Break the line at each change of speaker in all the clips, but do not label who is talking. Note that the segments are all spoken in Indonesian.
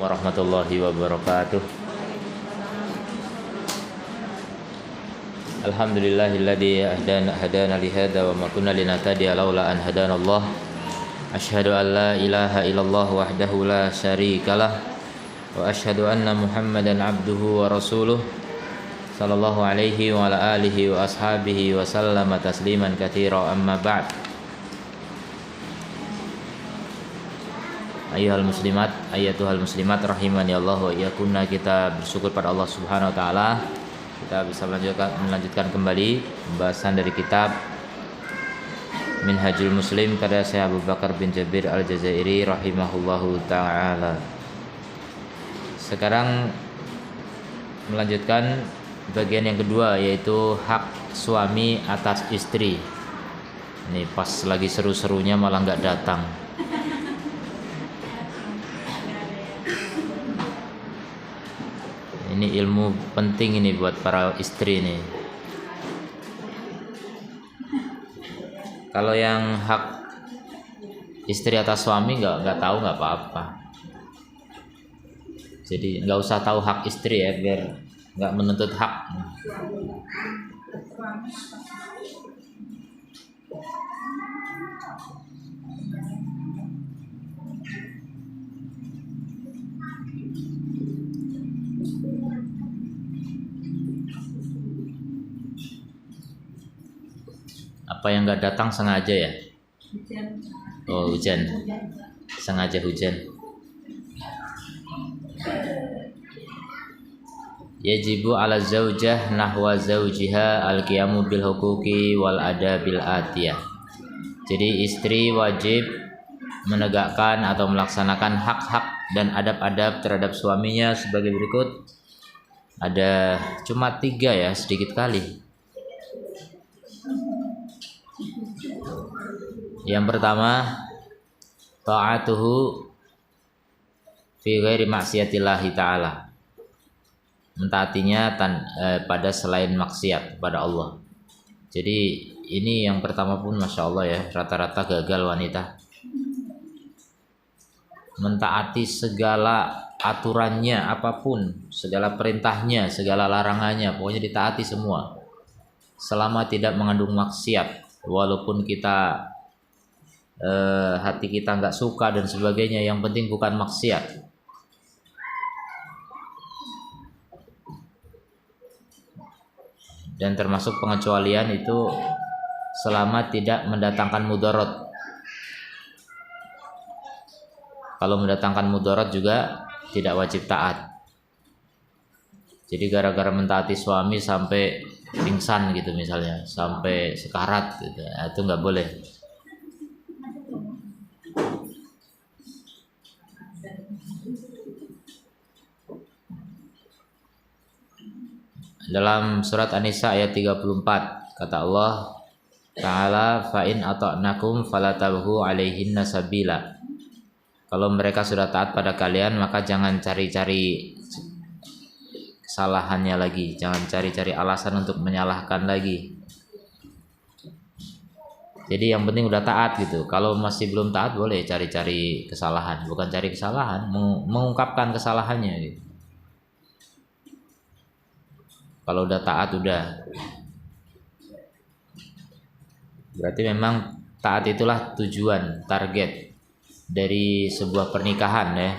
warahmatullahi wabarakatuh. Alhamdulillahilladzi hadana li hadza wa ma kunna linahtadiya laula an hadanallah. Asyhadu an la ilaha illallah wahdahu la syarikalah wa asyhadu anna Muhammadan abduhu wa rasuluh sallallahu alaihi wa ala alihi wa ashabihi wa sallama tasliman katsira, amma ba'd. Ayyuhal muslimat, ayyatuhal muslimat rahimani Allah wa iyyakunna. Kita bersyukur pada Allah Subhanahu wa taala kita bisa melanjutkan kembali pembahasan dari kitab Minhajul Muslim karya Syekh Abu Bakar bin Jabir Al-Jazairi rahimahullahu taala. Sekarang melanjutkan bagian yang kedua, yaitu hak suami atas istri. Ini pas lagi seru-serunya malah nggak datang. Ini ilmu penting ini buat para istri nih. Kalau yang hak istri atas suami nggak tahu nggak apa-apa. Jadi nggak usah tahu hak istri ya, biar nggak menuntut hak. Apa yang nggak datang sengaja ya? Oh, hujan. Sengaja hujan. Yajibu ala zaujah nahwa zaujiha al-qiyamu bil huquqi wal adabil atiyah. Jadi istri wajib menegakkan atau melaksanakan hak-hak dan adab-adab terhadap suaminya sebagai berikut. Ada cuma 3 ya, sedikit kali. Yang pertama, ta'atuhu fi ghairi maksiatillahi ta'ala. Mentaatinya pada selain maksiat pada Allah. Jadi ini yang pertama pun Masya Allah ya, rata-rata gagal wanita. Mentaati segala aturannya apapun, segala perintahnya, segala larangannya, pokoknya ditaati semua. Selama tidak mengandung maksiat, walaupun kita hati kita nggak suka dan sebagainya, yang penting bukan maksiat. Dan termasuk pengecualian itu selama tidak mendatangkan mudarat. Kalau mendatangkan mudarat juga tidak wajib taat. Jadi gara-gara mentaati suami sampai pingsan gitu misalnya, sampai sekarat gitu, itu nggak boleh. Dalam surat An-Nisa ayat 34 kata Allah Ta'ala, fa in ata'nakum fala tabghu 'alaihinna sabila. Kalau mereka sudah taat pada kalian, maka jangan cari-cari kesalahannya lagi, jangan cari-cari alasan untuk menyalahkan lagi. Jadi yang penting udah taat gitu. Kalau masih belum taat boleh cari-cari kesalahan, bukan cari kesalahan, mengungkapkan kesalahannya gitu. Kalau udah taat udah. Berarti memang taat itulah tujuan, target dari sebuah pernikahan ya.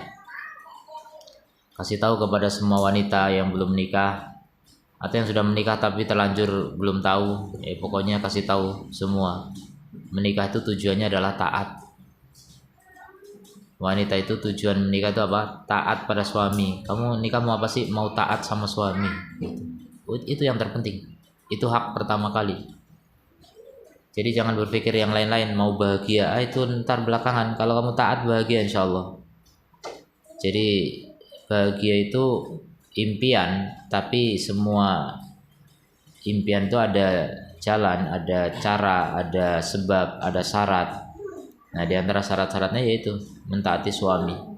Kasih tahu kepada semua wanita yang belum menikah atau yang sudah menikah tapi terlanjur belum tahu, ya pokoknya kasih tahu semua. Menikah itu tujuannya adalah taat. Wanita itu tujuan menikah itu apa? Taat pada suami. Kamu nikah mau apa sih? Mau taat sama suami gitu. Itu yang terpenting. Itu hak pertama kali. Jadi jangan berpikir yang lain-lain. Mau bahagia, itu ntar belakangan. Kalau kamu taat bahagia insya Allah. Jadi bahagia itu impian, tapi semua impian itu ada jalan, ada cara, ada sebab, ada syarat. Nah di antara syarat-syaratnya yaitu mentaati suami.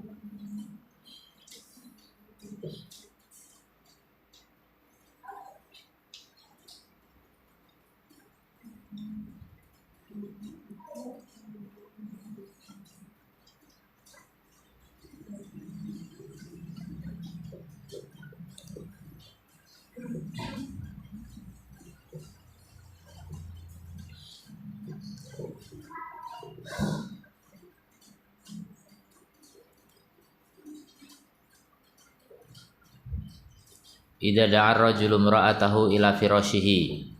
idza da'a ar-rajulu imra'atahu ila firashihi.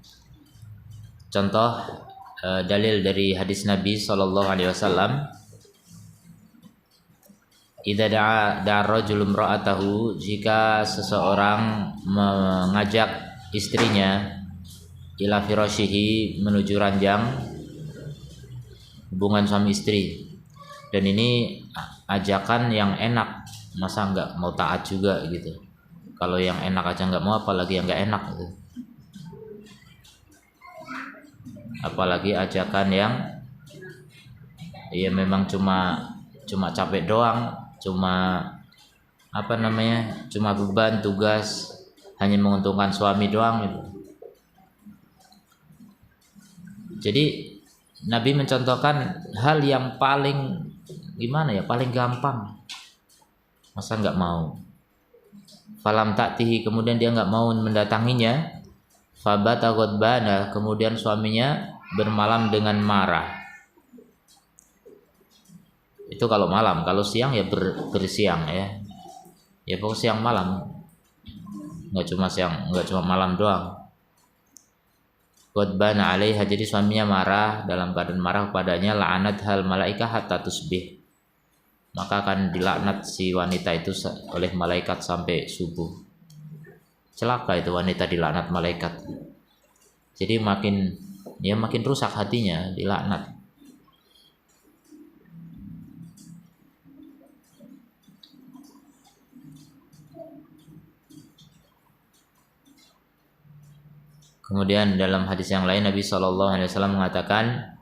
Contoh dalil dari hadis Nabi sallallahu alaihi wasallam, idza da'a ar-rajulu imra'atahu, jika seseorang mengajak istrinya ila firashihi, menuju ranjang hubungan suami istri, dan ini ajakan yang enak, masa nggak mau taat juga gitu. Kalau yang enak aja nggak mau, apalagi yang nggak enak gitu. Apalagi ajakan yang ya memang cuma capek doang, cuma cuma beban tugas, hanya menguntungkan suami doang gitu. Jadi Nabi mencontohkan hal yang paling paling gampang, masa nggak mau. Falam ta'tihi, kemudian dia nggak mau mendatanginya. Fabata ghadbana, kemudian suaminya bermalam dengan marah. Itu kalau malam. Kalau siang ya bersiang ya. Ya pokoknya siang malam. Nggak cuma malam doang. Ghadbana 'alaiha, jadi suaminya marah, dalam keadaan marah kepadanya, la'anat hal malaikah hatta tusbih. Maka akan dilaknat si wanita itu oleh malaikat sampai subuh. Celaka itu wanita dilaknat malaikat. Jadi makin rusak hatinya, dilaknat. Kemudian dalam hadis yang lain Nabi SAW mengatakan,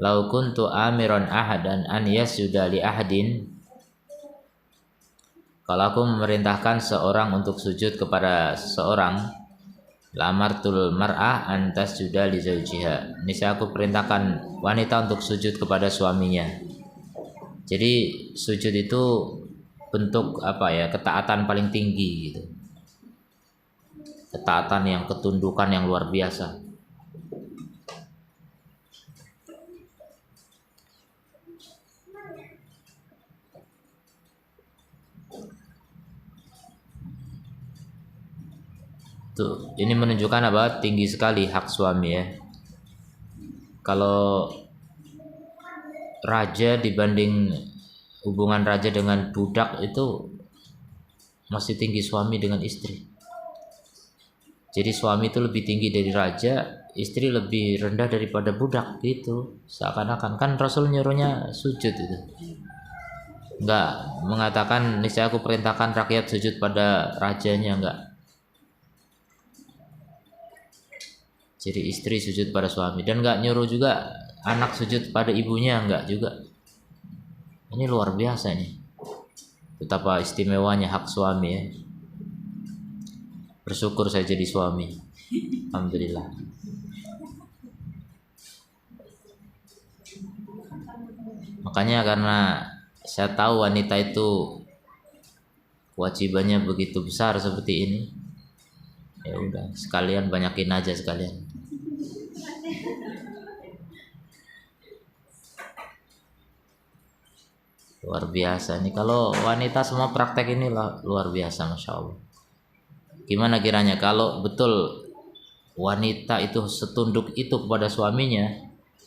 lau kuntu amiran ahadan an yasjuda li ahadin, kalau aku memerintahkan seorang untuk sujud kepada seseorang, lamartul mar'ah an tasjuda li zawjiha, niscaya aku perintahkan wanita untuk sujud kepada suaminya. Jadi sujud itu bentuk ketaatan paling tinggi gitu. Ketaatan yang ketundukan yang luar biasa. Tuh, ini menunjukkan tinggi sekali hak suami ya. Kalau raja dibanding hubungan raja dengan budak itu masih tinggi suami dengan istri. Jadi suami itu lebih tinggi dari raja, istri lebih rendah daripada budak gitu. Seakan-akan kan Rasul nyuruhnya sujud itu. Enggak mengatakan niscaya aku perintahkan rakyat sujud pada rajanya, enggak. Jadi istri sujud pada suami, dan enggak nyuruh juga anak sujud pada ibunya, enggak juga. Ini luar biasa nih. Betapa istimewanya hak suami ya. Bersyukur saya jadi suami. Alhamdulillah. Makanya karena saya tahu wanita itu kewajibannya begitu besar seperti ini, ya udah sekalian banyakin aja sekalian. Luar biasa nih kalau wanita semua praktek ini luar biasa, masya Allah. Gimana kiranya kalau betul wanita itu setunduk itu kepada suaminya,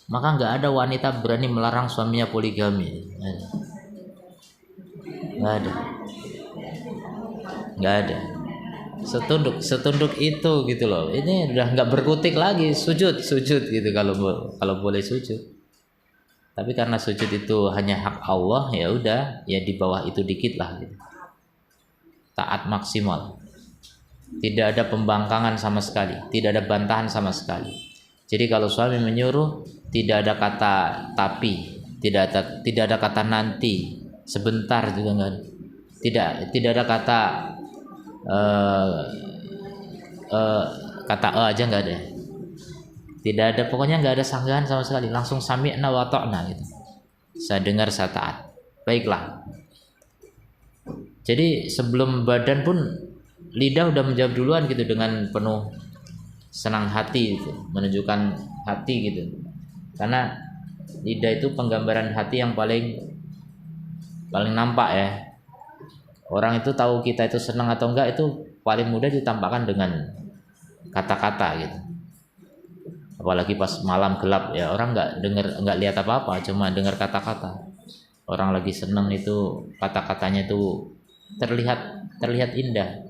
maka nggak ada wanita berani melarang suaminya poligami. Nggak ada. Setunduk itu gitu loh. Ini udah nggak berkutik lagi, sujud gitu kalau boleh sujud. Tapi karena sujud itu hanya hak Allah, ya udah, ya di bawah itu dikit lah gitu. Taat maksimal. Tidak ada pembangkangan sama sekali, tidak ada bantahan sama sekali. Jadi kalau suami menyuruh, tidak ada kata tapi, tidak ada kata nanti, sebentar juga enggak. Tidak ada kata kata aja enggak ada. Tidak ada, pokoknya enggak ada sanggahan sama sekali, langsung sami'na wa ta'na gitu. Saya dengar, saya taat. Baiklah. Jadi sebelum badan pun lidah udah menjawab duluan gitu dengan penuh senang hati gitu, menunjukkan hati gitu. Karena lidah itu penggambaran hati yang paling nampak ya. Orang itu tahu kita itu senang atau enggak itu paling mudah ditampakkan dengan kata-kata gitu. Apalagi pas malam gelap ya, orang nggak lihat apa-apa, cuma dengar kata-kata. Orang lagi seneng itu kata-katanya itu terlihat indah.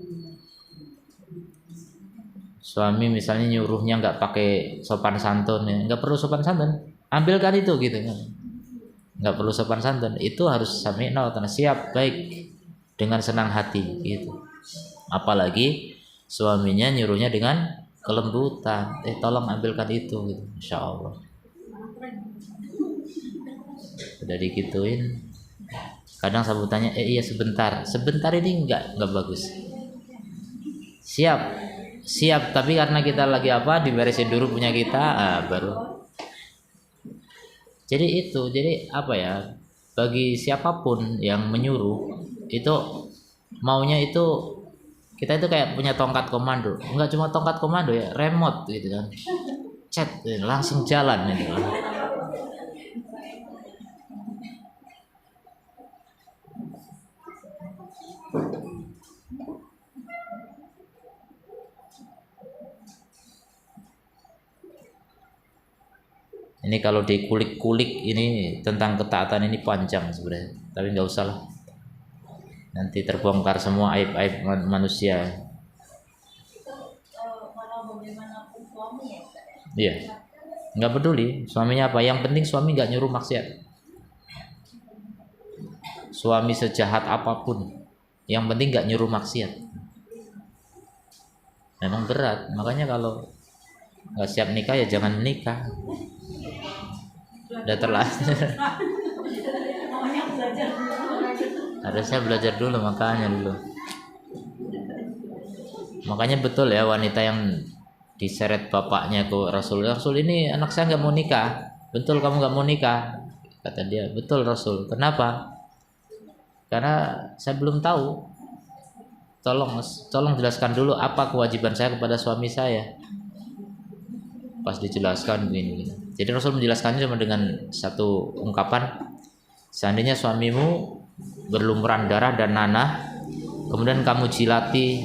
Suami misalnya nyuruhnya nggak pakai sopan santun, ya nggak perlu sopan santun, ambilkan itu gitu kan, nggak perlu sopan santun, itu harus sami'na wa ata'na, siap, baik, dengan senang hati gitu. Apalagi suaminya nyuruhnya dengan kelembutan, tolong ambilkan itu gitu. Insya Allah udah digituin, kadang sabutannya iya sebentar ini nggak bagus, siap tapi karena kita lagi diberesin dulu punya kita, baru. Jadi apa ya, bagi siapapun yang menyuruh itu maunya itu kita itu kayak punya tongkat komando, enggak cuma tongkat komando ya, remote gitu kan, cet langsung jalan gitu. Ini kalau dikulik-kulik ini tentang ketaatan ini panjang sebenarnya, tapi nggak usah lah. Nanti terbongkar semua aib-aib manusia. Iya, nggak peduli suaminya apa, yang penting suami nggak nyuruh maksiat. Suami sejahat apapun, yang penting nggak nyuruh maksiat. Memang berat, makanya kalau nggak siap nikah ya jangan menikah. Udah terlanjur. Harusnya belajar dulu, makanya betul ya wanita yang diseret bapaknya ke Rasul ini anak saya nggak mau nikah. Betul kamu nggak mau nikah, kata dia. Betul Rasul, kenapa? Karena saya belum tahu, tolong jelaskan dulu apa kewajiban saya kepada suami saya. Pas dijelaskan begini. Jadi Rasul menjelaskannya cuma dengan satu ungkapan, seandainya suamimu berlumuran darah dan nanah, kemudian kamu jilati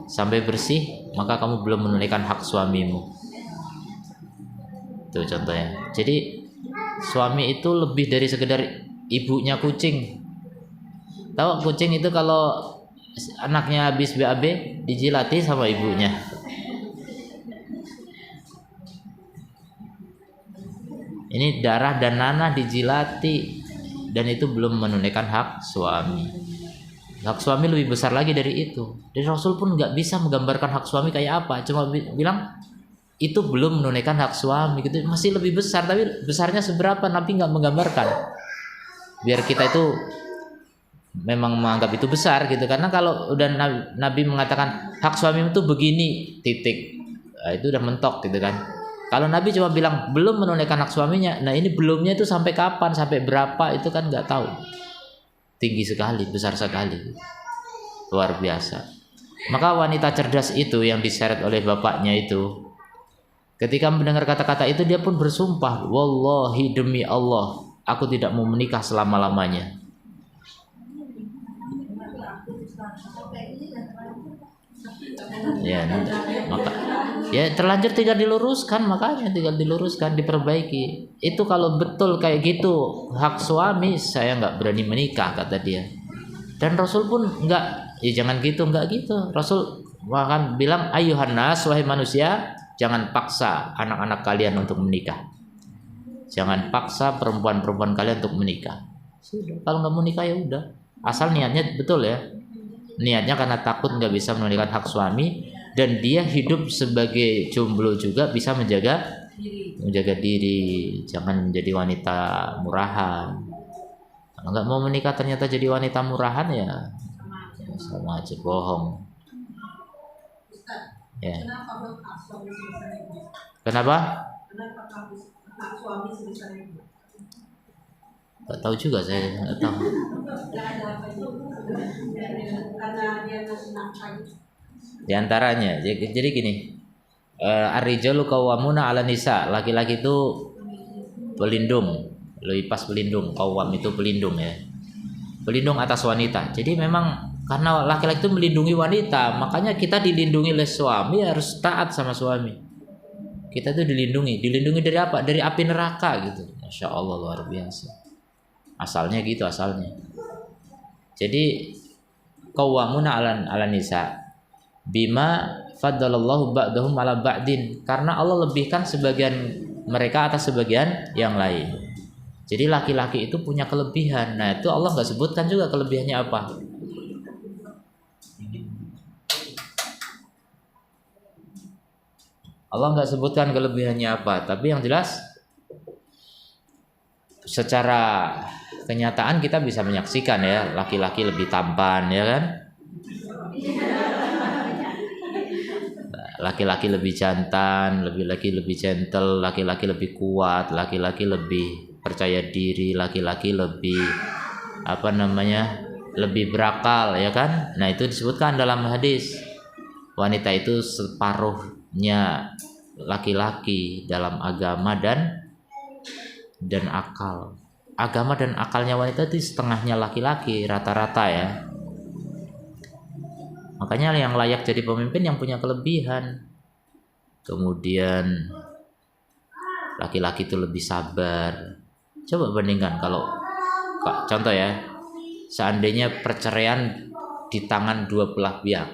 sampai bersih, maka kamu belum menunaikan hak suamimu. Itu contohnya. Jadi suami itu lebih dari sekedar ibunya kucing. Tahu kucing itu kalau anaknya habis BAB dijilati sama ibunya. Ini darah dan nanah dijilati, dan itu belum menunaikan hak suami. Hak suami lebih besar lagi dari itu. Dan Rasul pun nggak bisa menggambarkan hak suami kayak apa, cuma bilang itu belum menunaikan hak suami gitu, masih lebih besar. Tapi besarnya seberapa Nabi nggak menggambarkan, biar kita itu memang menganggap itu besar gitu. Karena kalau udah Nabi mengatakan hak suami itu begini titik, itu udah mentok gitu kan. Kalau Nabi cuma bilang belum menunaikan hak suaminya, nah ini belumnya itu sampai kapan, sampai berapa, itu kan nggak tahu. Tinggi sekali, besar sekali, luar biasa. Maka wanita cerdas itu yang diseret oleh bapaknya itu, ketika mendengar kata-kata itu dia pun bersumpah, wallahi demi Allah, aku tidak mau menikah selama-lamanya. Ya, maka ya terlanjur tinggal diluruskan, makanya tinggal diluruskan, diperbaiki. Itu kalau betul kayak gitu hak suami, saya nggak berani menikah, kata dia. Dan Rasul pun nggak, ya jangan gitu, nggak gitu. Rasul bahkan bilang, ayuhan nas, wahai manusia, jangan paksa anak-anak kalian untuk menikah. Jangan paksa perempuan-perempuan kalian untuk menikah. Sudah, kalau nggak mau nikah ya udah, asal niatnya betul ya. Niatnya karena takut nggak bisa menunaikan hak suami, dan dia hidup sebagai jomblo juga bisa menjaga diri, jangan menjadi wanita murahan. Kalau nggak mau menikah ternyata jadi wanita murahan, ya sama aja bohong. Ya. Kenapa? Gak tahu juga, saya nggak tahu. Di antaranya, jadi gini, ar-rijalu qawwamuna 'ala nisa, laki-laki itu pelindung, lebih pas pelindung, qawwam itu pelindung ya, pelindung atas wanita. Jadi memang Karena laki-laki itu melindungi wanita, makanya kita dilindungi oleh suami, harus taat sama suami. Kita tuh dilindungi dari apa? Dari api neraka gitu. Masya Allah, luar biasa. Asalnya gitu, asalnya. Jadi qawwamuna 'ala nisa bima faddalallahu ba'dahum 'ala ba'din, karena Allah lebihkan sebagian mereka atas sebagian yang lain. Jadi laki-laki itu punya kelebihan. Nah, itu Allah nggak sebutkan juga kelebihannya apa. Allah nggak sebutkan kelebihannya apa, tapi yang jelas secara kenyataan kita bisa menyaksikan ya, laki-laki lebih tampan ya kan, laki-laki lebih jantan, laki-laki lebih gentle, laki-laki lebih kuat, laki-laki lebih percaya diri, laki-laki lebih lebih berakal ya kan. Nah, itu disebutkan dalam hadis, wanita itu separuhnya laki-laki dalam agama dan akal. Agama dan akalnya wanita itu setengahnya laki-laki rata-rata ya. Makanya yang layak jadi pemimpin yang punya kelebihan. Kemudian laki-laki itu lebih sabar. Coba bandingkan kalau contoh ya, seandainya perceraian di tangan dua belah pihak,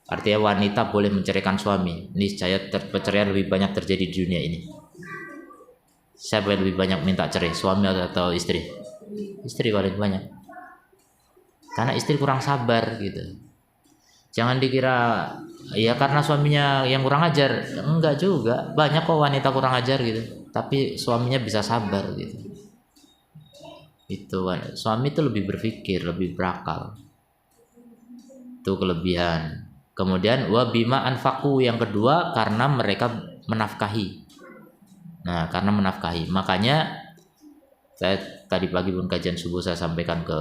artinya wanita boleh menceraikan suami, niscaya perceraian lebih banyak terjadi di dunia ini. Siapa yang lebih banyak minta cerai, suami atau istri? Istri paling banyak, karena istri kurang sabar gitu. Jangan dikira ya karena suaminya yang kurang ajar, enggak juga. Banyak kok wanita kurang ajar gitu, tapi suaminya bisa sabar gitu. Itu suami itu lebih berpikir, lebih berakal. Itu kelebihan. Kemudian wa bima anfaqu, yang kedua karena mereka menafkahi. Nah, karena menafkahi. Makanya saya tadi pagi pun kajian subuh saya sampaikan ke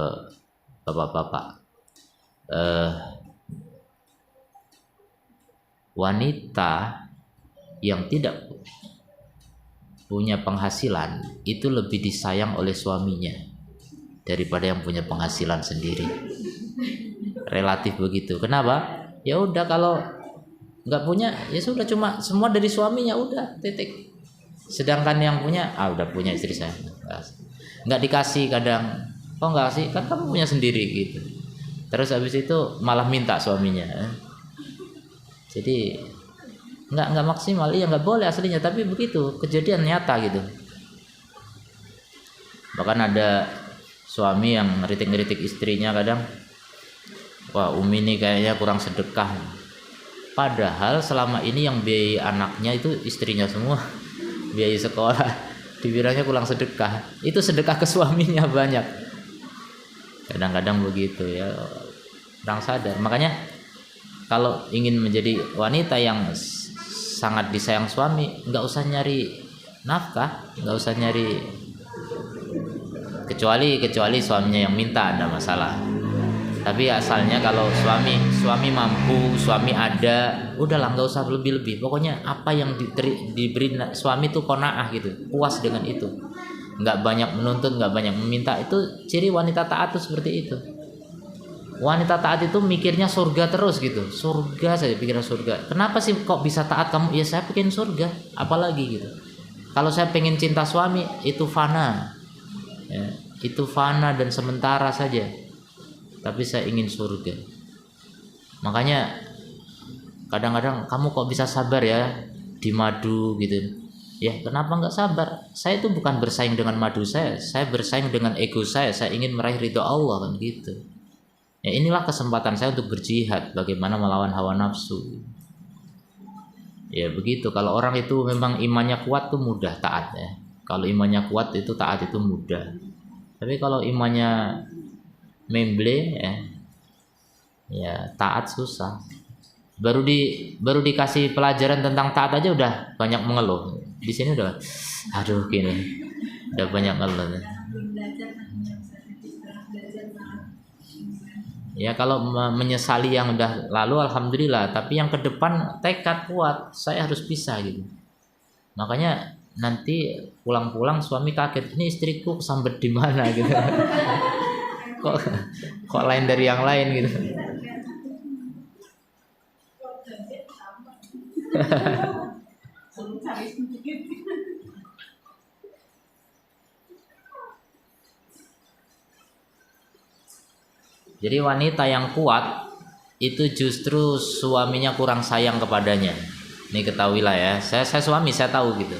bapak-bapak. Wanita yang tidak punya penghasilan itu lebih disayang oleh suaminya daripada yang punya penghasilan sendiri. Relatif begitu. Kenapa? Ya udah, kalau nggak punya ya sudah, cuma semua dari suaminya, udah titik. Sedangkan yang punya udah punya istri saya, nggak dikasih kadang, kok nggak kasih, kan kamu punya sendiri gitu. Terus habis itu malah minta suaminya. Jadi nggak maksimal. Iya, nggak boleh aslinya, tapi begitu kejadian nyata gitu. Bahkan ada suami yang ngeritik istrinya kadang, wah Umi ini kayaknya kurang sedekah. Padahal selama ini yang biayai anaknya itu istrinya semua, biayai sekolah, dibilangnya kurang sedekah. Itu sedekah ke suaminya banyak. Kadang-kadang begitu ya, kurang sadar. Makanya kalau ingin menjadi wanita yang sangat disayang suami, nggak usah nyari nafkah, nggak usah nyari, kecuali suaminya yang minta, ada masalah. Tapi asalnya kalau suami mampu, suami ada, udahlah nggak usah lebih-lebih. Pokoknya apa yang diberi suami itu qanaah gitu, puas dengan itu. Nggak banyak menuntut, nggak banyak meminta. Itu ciri wanita taat tuh seperti itu. Wanita taat itu mikirnya surga terus gitu. Surga saja, pikiran surga. Kenapa sih kok bisa taat kamu? Ya saya pengen surga, apalagi gitu. Kalau saya pengen cinta suami, itu fana ya, itu fana dan sementara saja. Tapi saya ingin surga. Makanya kadang-kadang, kamu kok bisa sabar ya di madu gitu. Ya kenapa nggak sabar? Saya itu bukan bersaing dengan madu saya bersaing dengan ego saya ingin meraih ridho Allah kan gitu. Ya inilah kesempatan saya untuk berjihad, bagaimana melawan hawa nafsu. Ya begitu. Kalau orang itu memang imannya kuat tuh mudah taat ya. Kalau imannya kuat itu taat itu mudah. Tapi kalau imannya memble ya taat susah. Baru dikasih pelajaran tentang taat aja udah banyak mengeluh. Di sini udah gini. Udah banyak ngeluh. Ya kalau menyesali yang udah lalu alhamdulillah, tapi yang ke depan tekad kuat, saya harus bisa gitu. Makanya nanti pulang-pulang suami kaget, ini istriku kesambet di mana gitu. kok kok lain dari yang lain gitu. Jadi wanita yang kuat itu justru suaminya kurang sayang kepadanya. Ini ketahuilah ya. Saya suami, saya tahu gitu.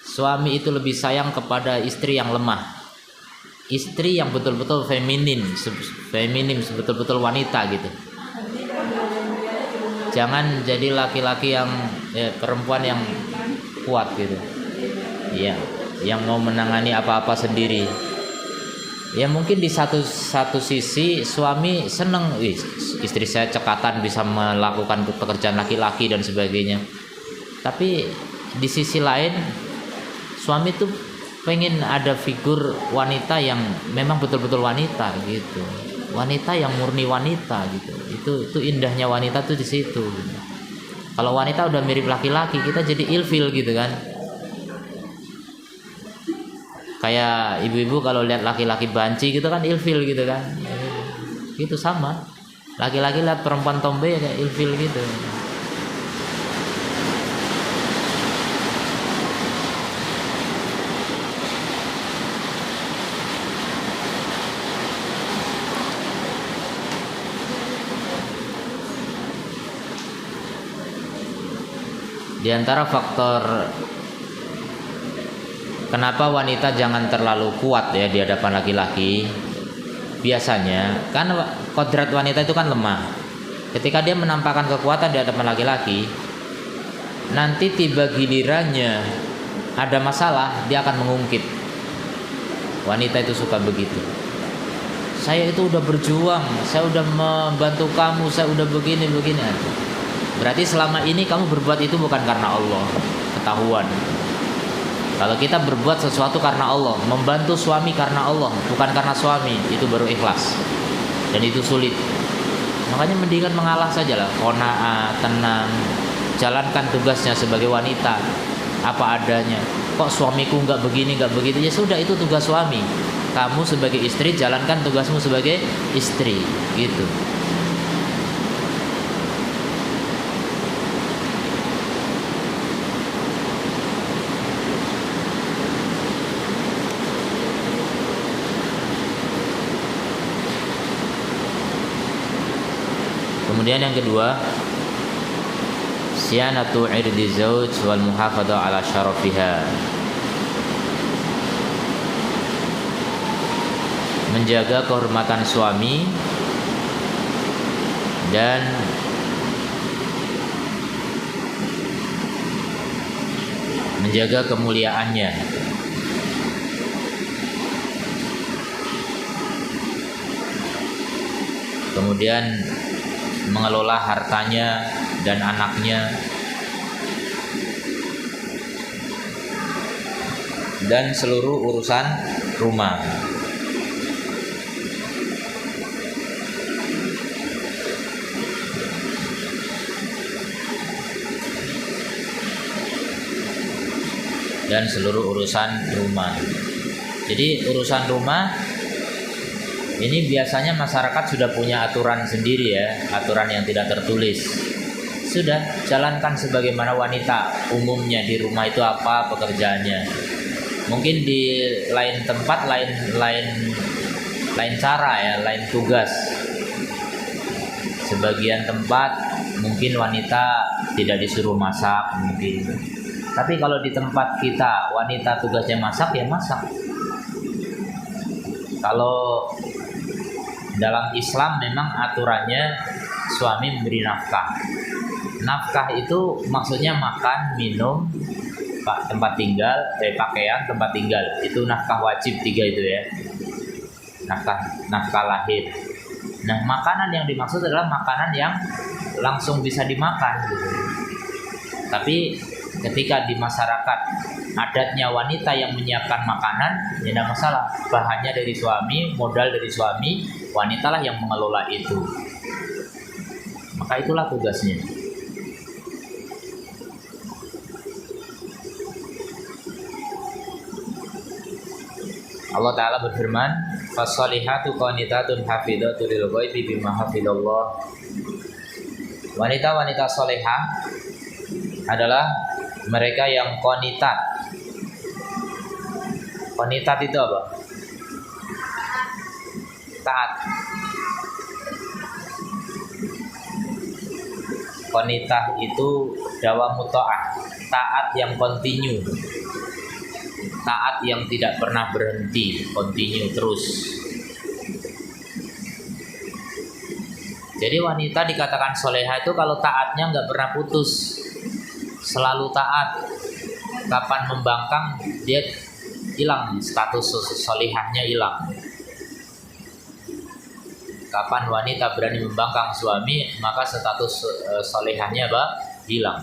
Suami itu lebih sayang kepada istri yang lemah. Istri yang betul-betul feminim betul-betul wanita gitu. Jangan jadi laki-laki yang perempuan yang kuat gitu. Iya, yang mau menangani apa-apa sendiri. Ya mungkin di satu sisi suami seneng, istri saya cekatan bisa melakukan pekerjaan laki-laki dan sebagainya. Tapi di sisi lain suami tuh pengen ada figur wanita yang memang betul-betul wanita gitu. Wanita yang murni wanita gitu. Itu indahnya wanita tuh di situ. Gitu. Kalau wanita udah mirip laki-laki, kita jadi ilfil gitu kan. Kayak ibu-ibu kalau lihat laki-laki banci gitu kan ilfil gitu kan. Gitu sama. Laki-laki lihat perempuan tombe ya kayak ilfil gitu. Di antara faktor kenapa wanita jangan terlalu kuat ya di hadapan laki-laki, biasanya kan kodrat wanita itu kan lemah. Ketika dia menampakkan kekuatan di hadapan laki-laki, nanti tiba gilirannya ada masalah, dia akan mengungkit. Wanita itu suka begitu. Saya itu udah berjuang, saya udah membantu kamu, saya udah begini. Berarti selama ini kamu berbuat itu bukan karena Allah, ketahuan. Kalau kita berbuat sesuatu karena Allah, membantu suami karena Allah, bukan karena suami, itu baru ikhlas. Dan itu sulit. Makanya mendingan mengalah sajalah, qanaah, tenang, jalankan tugasnya sebagai wanita apa adanya. Kok suamiku nggak begini, nggak begitu, ya sudah, itu tugas suami. Kamu sebagai istri jalankan tugasmu sebagai istri, gitu. Kemudian yang kedua, siyanatu irdi zauj wal muhafadzah ala syarafiha. Menjaga kehormatan suami dan menjaga kemuliaannya. Kemudian mengelola hartanya dan anaknya, dan seluruh urusan rumah. Dan seluruh urusan rumah. Jadi urusan rumah ini biasanya masyarakat sudah punya aturan sendiri ya, aturan yang tidak tertulis. Sudah, jalankan sebagaimana wanita umumnya di rumah itu apa pekerjaannya. Mungkin di lain tempat lain cara ya, lain tugas. Sebagian tempat mungkin wanita tidak disuruh masak mungkin. Tapi kalau di tempat kita wanita tugasnya masak, ya masak. Kalau dalam Islam memang aturannya suami memberi nafkah. Nafkah itu maksudnya makan, minum, tempat tinggal, pakaian, tempat tinggal. Itu nafkah wajib 3 itu ya. Nafkah lahir. Nah, makanan yang dimaksud adalah makanan yang langsung bisa dimakan gitu. Tapi ketika di masyarakat adatnya wanita yang menyiapkan makanan, ya tidak masalah. Bahannya dari suami, modal dari suami, wanitalah yang mengelola itu. Maka itulah tugasnya. Allah Ta'ala berfirman, Fasalihatu qanitatun hafidhatu lil ghaibi bima hafidallah. Wanita-wanita solehah adalah mereka yang qanitat. Qanitat itu apa? Taat. Qanitah itu dawamu ta'ah, taat yang kontinu, taat yang tidak pernah berhenti, kontinu terus. Jadi wanita dikatakan soleha itu kalau taatnya nggak pernah putus, selalu taat. Kapan membangkang dia hilang, status solehahnya hilang. Kapan wanita berani membangkang suami, maka status solehahnya hilang.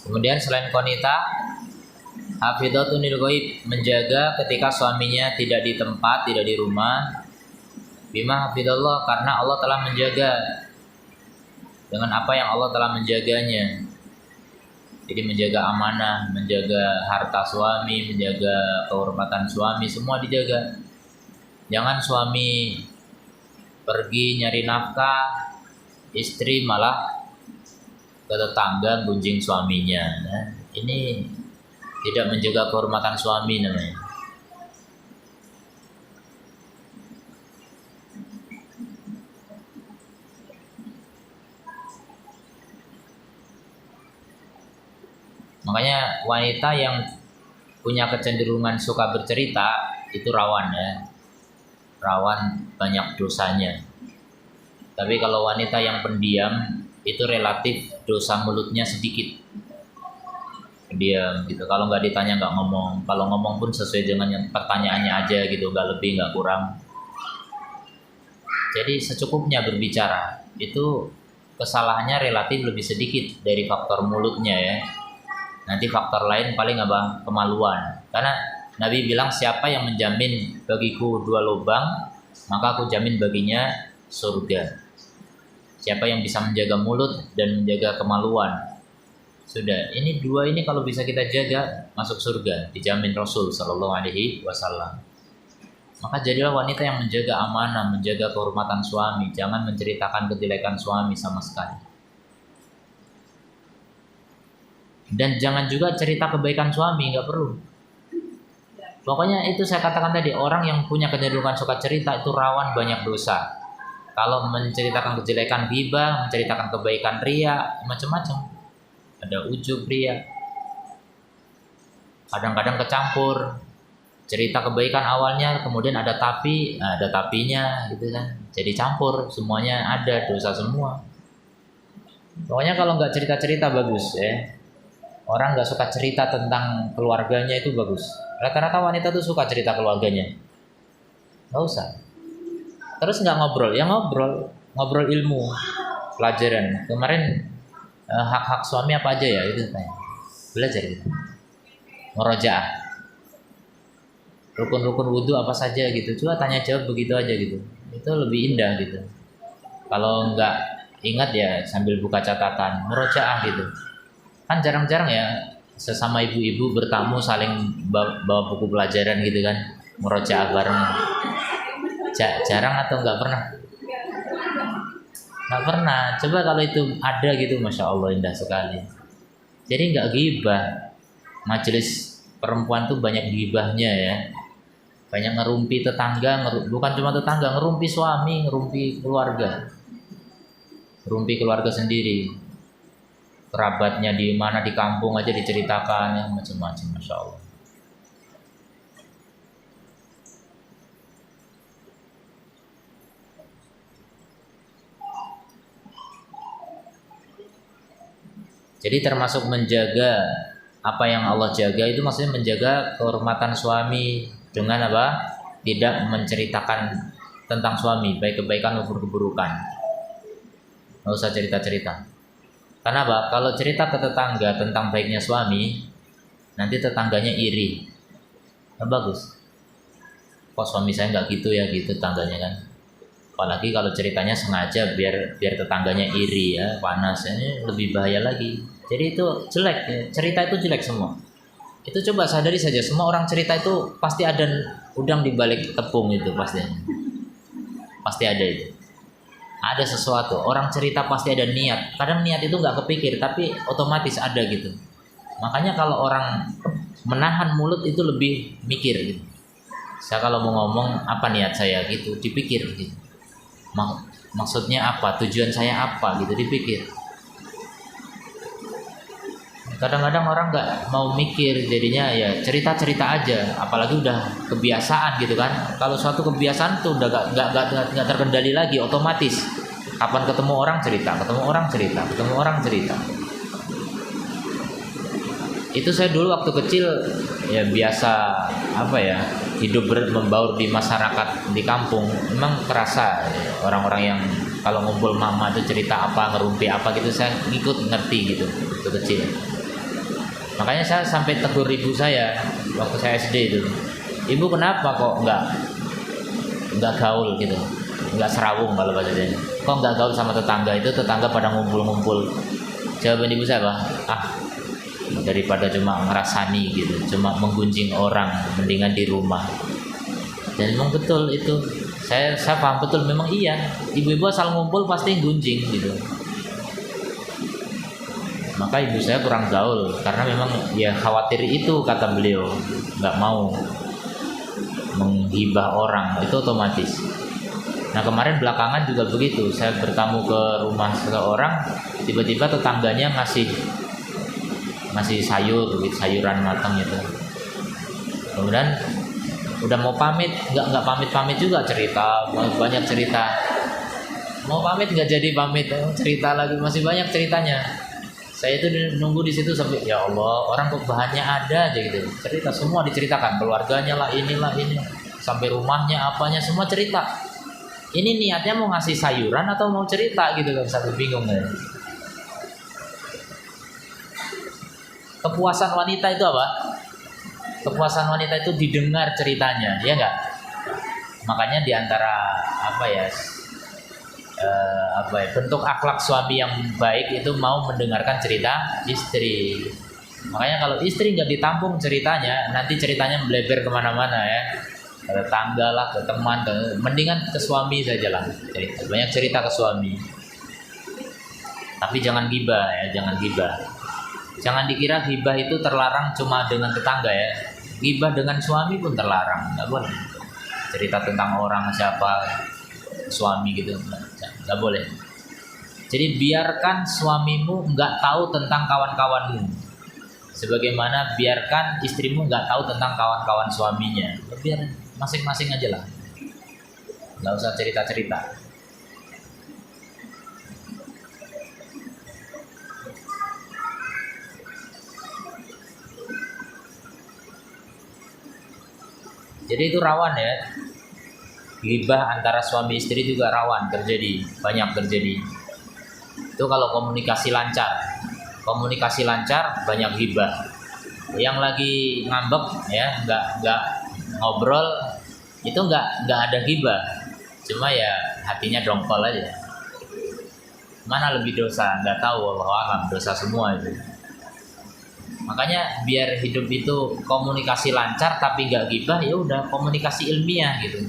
Kemudian selain qanita, hafidhatun lil ghaib, menjaga ketika suaminya tidak di tempat, tidak di rumah. Bima hafidallah, karena Allah telah menjaga dengan apa yang Allah telah menjaganya. Jadi menjaga amanah, menjaga harta suami, menjaga kehormatan suami, semua dijaga. Jangan suami pergi nyari nafkah, istri malah ke tetangga gunjing suaminya. Nah, ini tidak menjaga kehormatan suami namanya. Makanya wanita yang punya kecenderungan suka bercerita itu rawan ya. Rawan banyak dosanya. Tapi kalau wanita yang pendiam itu relatif dosa mulutnya sedikit. Diam gitu. Kalau nggak ditanya nggak ngomong. Kalau ngomong pun sesuai dengan yang pertanyaannya aja gitu, nggak lebih nggak kurang. Jadi secukupnya berbicara. Itu kesalahannya relatif lebih sedikit dari faktor mulutnya ya. Nanti faktor lain paling apa? Kemaluan. Karena Nabi bilang siapa yang menjamin bagiku 2 lubang, maka aku jamin baginya surga. Siapa yang bisa menjaga mulut dan menjaga kemaluan. Sudah, ini 2 ini kalau bisa kita jaga, masuk surga, dijamin Rasul sallallahu alaihi wasallam. Maka jadilah wanita yang menjaga amanah, menjaga kehormatan suami, jangan menceritakan kejelekan suami sama sekali. Dan jangan juga cerita kebaikan suami, nggak perlu. Pokoknya itu saya katakan tadi, orang yang punya kecenderungan suka cerita itu rawan banyak dosa. Kalau menceritakan kejelekan ghibah, menceritakan kebaikan ria, macam-macam. Ada ujub ria. Kadang-kadang kecampur. Cerita kebaikan awalnya, kemudian ada tapi, ada tapinya gitu kan. Jadi campur, semuanya ada, dosa semua. Pokoknya kalau nggak cerita-cerita bagus ya. Orang nggak suka cerita tentang keluarganya itu bagus. Rata-rata wanita tuh suka cerita keluarganya. Nggak usah. Terus nggak ngobrol, ya ngobrol ilmu, pelajaran. Kemarin hak-hak suami apa aja ya itu tanya. Belajar gitu. Murojaah. Rukun-rukun wudhu apa saja gitu. Coba tanya jawab begitu aja gitu. Itu lebih indah gitu. Kalau nggak ingat ya sambil buka catatan, murojaah gitu. Kan jarang-jarang ya sesama ibu-ibu bertamu saling bawa buku pelajaran gitu kan, murojaah bareng. Jarang atau nggak pernah? Nggak pernah. Coba kalau itu ada gitu, masya Allah indah sekali. Jadi nggak ghibah. Majelis perempuan tuh banyak ghibahnya ya. Banyak ngerumpi tetangga, bukan cuma tetangga, ngerumpi suami, ngerumpi keluarga, ngerumpi keluarga sendiri. Kerabatnya di mana di kampung aja diceritakan ya, macam-macam, masya Allah. Jadi termasuk menjaga apa yang Allah jaga itu maksudnya menjaga kehormatan suami dengan apa? Tidak menceritakan tentang suami, baik kebaikan maupun keburukan. Nggak usah cerita-cerita. Karena apa? Kalau cerita ke tetangga tentang baiknya suami, nanti tetangganya iri. Kan bagus. Kok suami saya nggak gitu ya, gitu tetangganya kan. Apalagi kalau ceritanya sengaja biar tetangganya iri ya, panas, ini lebih bahaya lagi. Jadi itu jelek ya. Cerita itu jelek semua. Itu coba sadari saja, semua orang cerita itu pasti ada udang di balik tepung, itu pasti ada itu. Ada sesuatu, orang cerita pasti ada niat. Kadang niat itu nggak kepikir tapi otomatis ada gitu. Makanya kalau orang menahan mulut itu lebih mikir gitu. Saya kalau mau ngomong apa niat saya gitu, dipikir gitu. Maksudnya apa, tujuan saya apa gitu, dipikir. Kadang-kadang orang nggak mau mikir, jadinya ya cerita-cerita aja, apalagi udah kebiasaan gitu kan. Kalau suatu kebiasaan tuh udah nggak terkendali lagi, otomatis kapan ketemu orang cerita, ketemu orang cerita, ketemu orang cerita. Itu saya dulu waktu kecil ya biasa apa ya, hidup membaur di masyarakat di kampung, memang kerasa ya, orang-orang yang kalau ngumpul mama tuh cerita apa, ngerumpi apa gitu, saya ngikut ngerti gitu waktu kecil. Makanya saya sampai tegur ibu saya waktu saya SD itu, ibu kenapa kok nggak gaul gitu, nggak serawung kalau bahasa Jawa, kok nggak gaul sama tetangga, itu tetangga pada ngumpul-ngumpul. Jawaban ibu saya apa? Daripada cuma ngerasani gitu, cuma menggunjing orang, mendingan di rumah. Dan memang betul itu, saya paham betul, memang iya, ibu-ibu asal ngumpul pasti gunjing gitu. Maka ibu saya kurang gaul karena memang ya khawatir itu, kata beliau, nggak mau menghibah orang, itu otomatis. Nah kemarin belakangan juga begitu, saya bertamu ke rumah seseorang, tiba-tiba tetangganya ngasih sayur gitu, sayuran matang itu. Kemudian udah mau pamit, nggak pamit juga, cerita banyak cerita. Mau pamit nggak jadi pamit, cerita lagi, masih banyak ceritanya. Saya itu nunggu di situ sampai ya Allah, orang kok bahannya ada aja gitu. Cerita semua diceritakan, keluarganya lah, inilah ini, sampai rumahnya apanya semua cerita. Ini niatnya mau ngasih sayuran atau mau cerita gitu kan, sampai bingung ya. Kepuasan wanita itu apa? Kepuasan wanita itu didengar ceritanya, ya enggak? Makanya diantara bentuk akhlak suami yang baik itu mau mendengarkan cerita istri. Makanya kalau istri nggak ditampung ceritanya, nanti ceritanya melebar kemana-mana ya. Ke tetangga lah, ke teman, mendingan ke suami saja lah. Banyak cerita ke suami. Tapi jangan gibah ya, jangan gibah. Jangan dikira gibah itu terlarang cuma dengan tetangga ya. Gibah dengan suami pun terlarang, nggak boleh. Cerita tentang orang siapa, suami gitu, nggak boleh. Jadi biarkan suamimu nggak tahu tentang kawan-kawanmu, sebagaimana biarkan istrimu nggak tahu tentang kawan-kawan suaminya. Biar masing-masing aja lah, nggak usah cerita-cerita. Jadi itu rawan ya, ghibah antara suami istri juga rawan terjadi, banyak terjadi. Itu kalau komunikasi lancar banyak ghibah. Yang lagi ngambek ya, nggak ngobrol, itu nggak ada ghibah, cuma ya hatinya dongkol aja. Mana lebih dosa? Nggak tahu, Allah alam, dosa semua itu. Makanya biar hidup itu komunikasi lancar tapi nggak ghibah, ya udah komunikasi ilmiah gitu,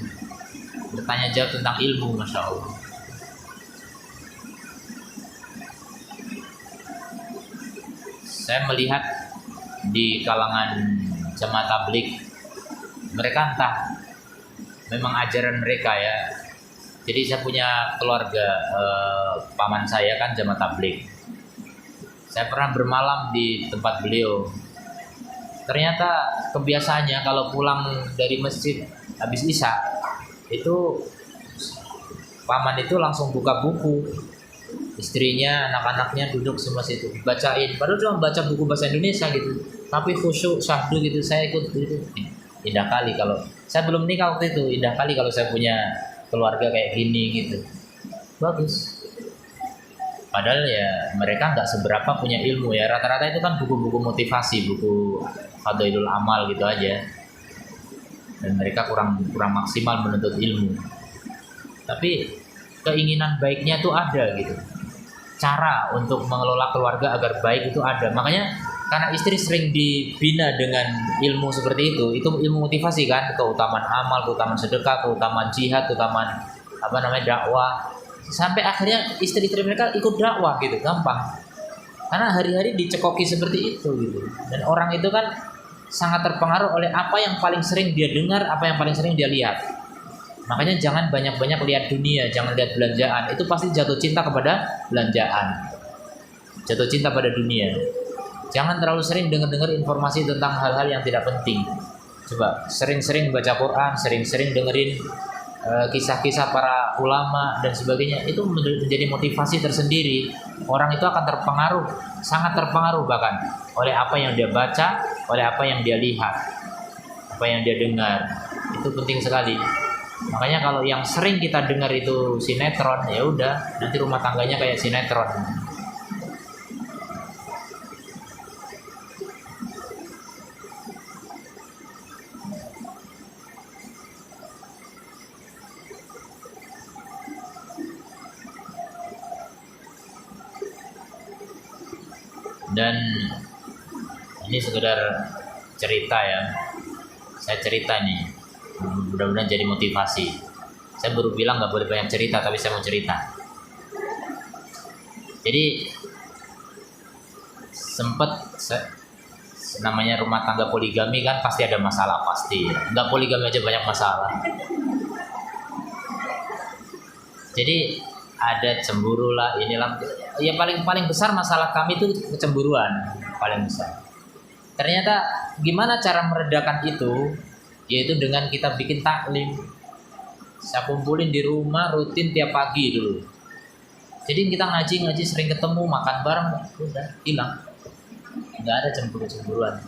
bertanya jawab tentang ilmu, masya Allah. Saya melihat di kalangan jemaah tabligh, mereka entah memang ajaran mereka ya. Jadi saya punya keluarga, paman saya kan jemaah tabligh. Saya pernah bermalam di tempat beliau. Ternyata kebiasaannya kalau pulang dari masjid habis isya, itu paman itu langsung buka buku. Istrinya, anak-anaknya duduk semua situ, bacain. Padahal cuma baca buku bahasa Indonesia gitu, tapi khusyuk, syahdu gitu. Saya ikut gitu. Indah kali kalau saya belum nikah waktu itu. Indah kali kalau saya punya keluarga kayak gini gitu. Bagus. Padahal ya mereka nggak seberapa punya ilmu ya. Rata-rata itu kan buku-buku motivasi, buku Fadailul Amal gitu aja. Dan mereka kurang kurang maksimal menuntut ilmu. Tapi keinginan baiknya tuh ada gitu. Cara untuk mengelola keluarga agar baik itu ada. Makanya karena istri sering dibina dengan ilmu seperti itu ilmu motivasi kan, keutamaan amal, keutamaan sedekah, keutamaan jihad, keutamaan dakwah. Sampai akhirnya istri-istri mereka ikut dakwah gitu, gampang. Karena hari-hari dicekoki seperti itu gitu. Dan orang itu kan sangat terpengaruh oleh apa yang paling sering dia dengar, apa yang paling sering dia lihat. Makanya jangan banyak-banyak lihat dunia, jangan lihat belanjaan. Itu pasti jatuh cinta kepada belanjaan. Jatuh cinta pada dunia. Jangan terlalu sering dengar-dengar informasi tentang hal-hal yang tidak penting. Coba sering-sering baca Quran, sering-sering dengerin kisah-kisah para ulama dan sebagainya. Itu menjadi motivasi tersendiri. Orang itu akan terpengaruh, sangat terpengaruh bahkan oleh apa yang dia baca, oleh apa yang dia lihat, apa yang dia dengar. Itu penting sekali. Makanya kalau yang sering kita dengar itu sinetron, ya udah nanti rumah tangganya kayak sinetron. Dan ini sekedar cerita ya, saya cerita nih, mudah-mudahan jadi motivasi. Saya baru bilang nggak boleh banyak cerita, tapi saya mau cerita. Jadi sempet namanya rumah tangga poligami kan pasti ada masalah, pasti. Nggak poligami aja banyak masalah. Jadi ada cemburu lah, inilah. Ya paling besar masalah kami itu kecemburuan, paling besar. Ternyata gimana cara meredakan itu? Yaitu dengan kita bikin taklim. Saya kumpulin di rumah rutin tiap pagi dulu. Jadi kita ngaji sering ketemu, makan bareng, udah hilang. Nggak ada cemburu-cemburuan.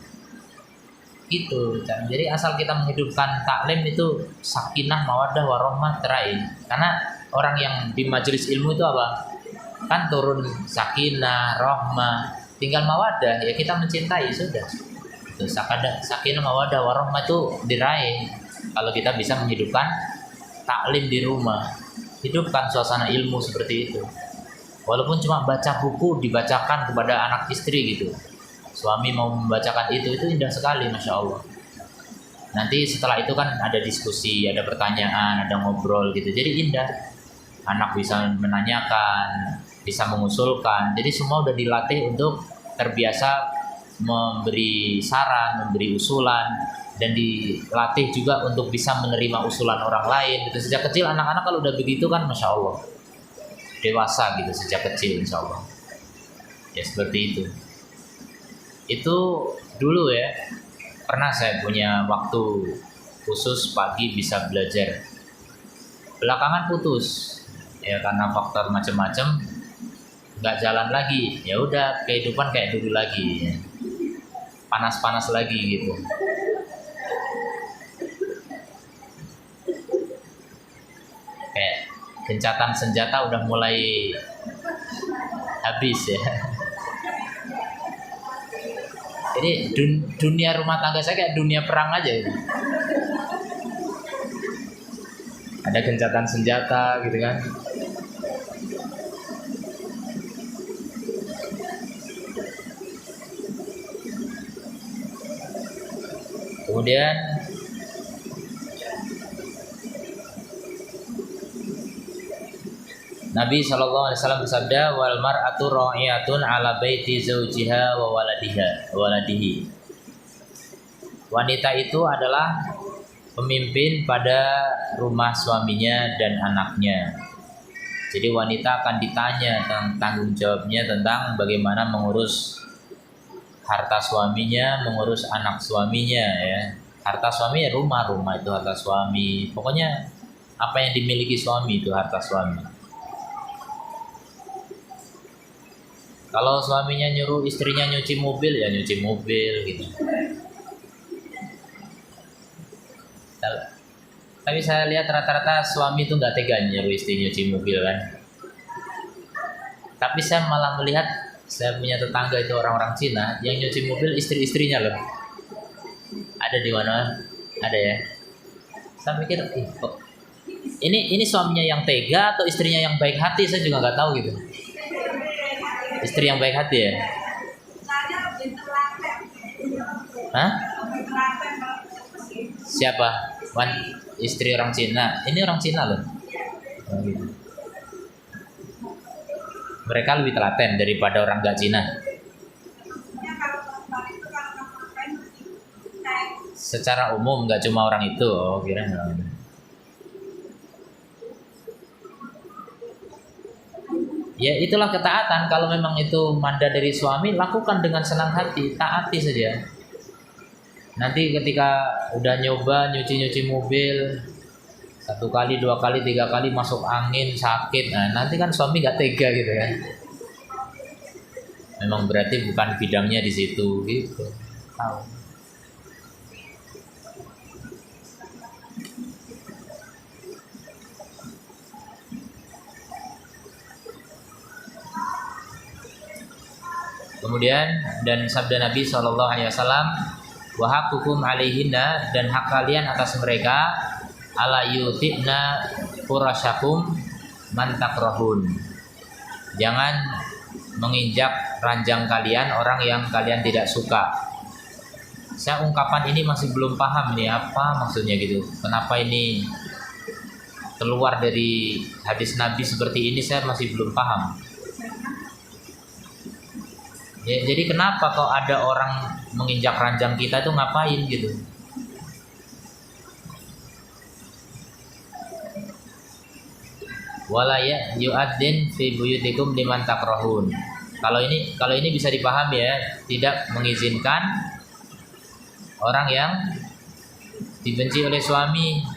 Itu. Jadi asal kita menghidupkan taklim itu sakinah, mawaddah, warahmah terain. Karena orang yang di majelis ilmu itu apa? Kan turun sakinah, rahmah, tinggal mawaddah, ya kita mencintai sudah. Itu sakinah, mawaddah, warahmah itu diraih kalau kita bisa menghidupkan taklim di rumah, hidupkan suasana ilmu seperti itu. Walaupun cuma baca buku dibacakan kepada anak istri gitu, suami mau membacakan itu indah sekali, masya Allah. Nanti setelah itu kan ada diskusi, ada pertanyaan, ada ngobrol gitu, jadi indah. Anak bisa menanyakan, bisa mengusulkan, jadi semua udah dilatih untuk terbiasa memberi saran, memberi usulan, dan dilatih juga untuk bisa menerima usulan orang lain. Itu sejak kecil anak-anak kalau udah begitu kan, masya Allah, dewasa gitu sejak kecil, insya Allah. Ya seperti itu. Itu dulu ya, pernah saya punya waktu khusus pagi bisa belajar. Belakangan putus. Ya karena faktor macam-macam nggak jalan lagi, ya udah kehidupan kayak dulu lagi, panas-panas lagi gitu. Kayak gencatan senjata udah mulai habis ya. Jadi dunia rumah tangga saya kayak dunia perang aja gitu. Ada gencatan senjata gitu kan. Kemudian Nabi SAW bersabda, wal mar'atu ra'iyatun ala baiti zawjiha wa waladihi. Wanita itu adalah pemimpin pada rumah suaminya dan anaknya. Jadi wanita akan ditanya tentang tanggung jawabnya tentang bagaimana mengurus harta suaminya, mengurus anak suaminya ya. Harta suami ya rumah itu harta suami. Pokoknya apa yang dimiliki suami itu harta suami. Kalau suaminya nyuruh istrinya nyuci mobil, ya nyuci mobil gitu. Tapi saya lihat rata-rata suami itu nggak tega nyuruh istri nyuci mobil kan. Tapi saya malah melihat, saya punya tetangga itu orang-orang Cina yang nyuci mobil istri-istrinya loh. Ada di mana? Ada ya. Saya mikir, kok ini suaminya yang tega atau istrinya yang baik hati, saya juga nggak tahu gitu. Istri yang baik hati ya? Hah? Siapa? Istri orang Cina. Ini orang Cina loh. Oh, gitu. Mereka lebih telaten daripada orang gak Cina. Secara umum nggak cuma orang itu. Oh, kira ya itulah ketaatan. Kalau memang itu mandat dari suami, lakukan dengan senang hati, taati saja. Nanti ketika udah nyoba nyuci mobil 1 kali, 2 kali, 3 kali masuk angin, sakit, nah nanti kan suami nggak tega gitu kan. Memang berarti bukan bidangnya di situ gitu. Tahu. Kemudian dan sabda Nabi SAW, wa haqukum alaihinna, dan hak kalian atas mereka, ala yutikna furasyakum man takrahun. Jangan menginjak ranjang kalian orang yang kalian tidak suka. Saya ungkapan ini masih belum paham nih apa maksudnya gitu. Kenapa ini keluar dari hadis Nabi seperti ini, saya masih belum paham. Ya, jadi kenapa kalau ada orang menginjak ranjang kita itu ngapain gitu? Wala ya yu'adzin fi buyutikum liman takrahun. Kalau ini bisa dipahami ya, tidak mengizinkan orang yang dibenci oleh suami.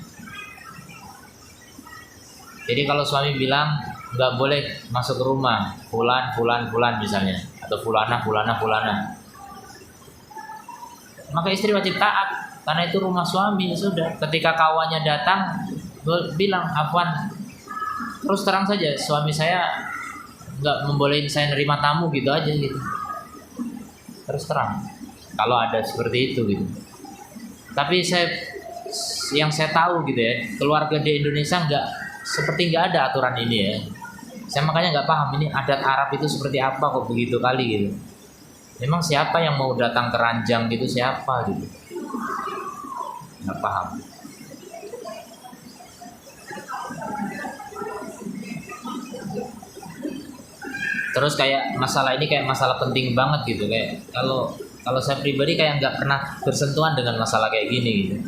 Jadi kalau suami bilang nggak boleh masuk ke rumah fulan misalnya, atau fulana, maka istri wajib taat karena itu rumah suami. Sudah, ketika kawannya datang bilang, afwan, terus terang saja, suami saya nggak membolehin saya nerima tamu gitu aja gitu, terus terang kalau ada seperti itu gitu. Tapi yang saya tahu gitu ya, keluarga di Indonesia seperti nggak ada aturan ini ya. Saya makanya nggak paham ini adat Arab itu seperti apa kok begitu kali gitu. Memang siapa yang mau datang ke ranjang gitu, siapa gitu, nggak paham. Terus kayak masalah ini kayak masalah penting banget gitu, kayak kalau saya pribadi kayak nggak pernah bersentuhan dengan masalah kayak gini gitu.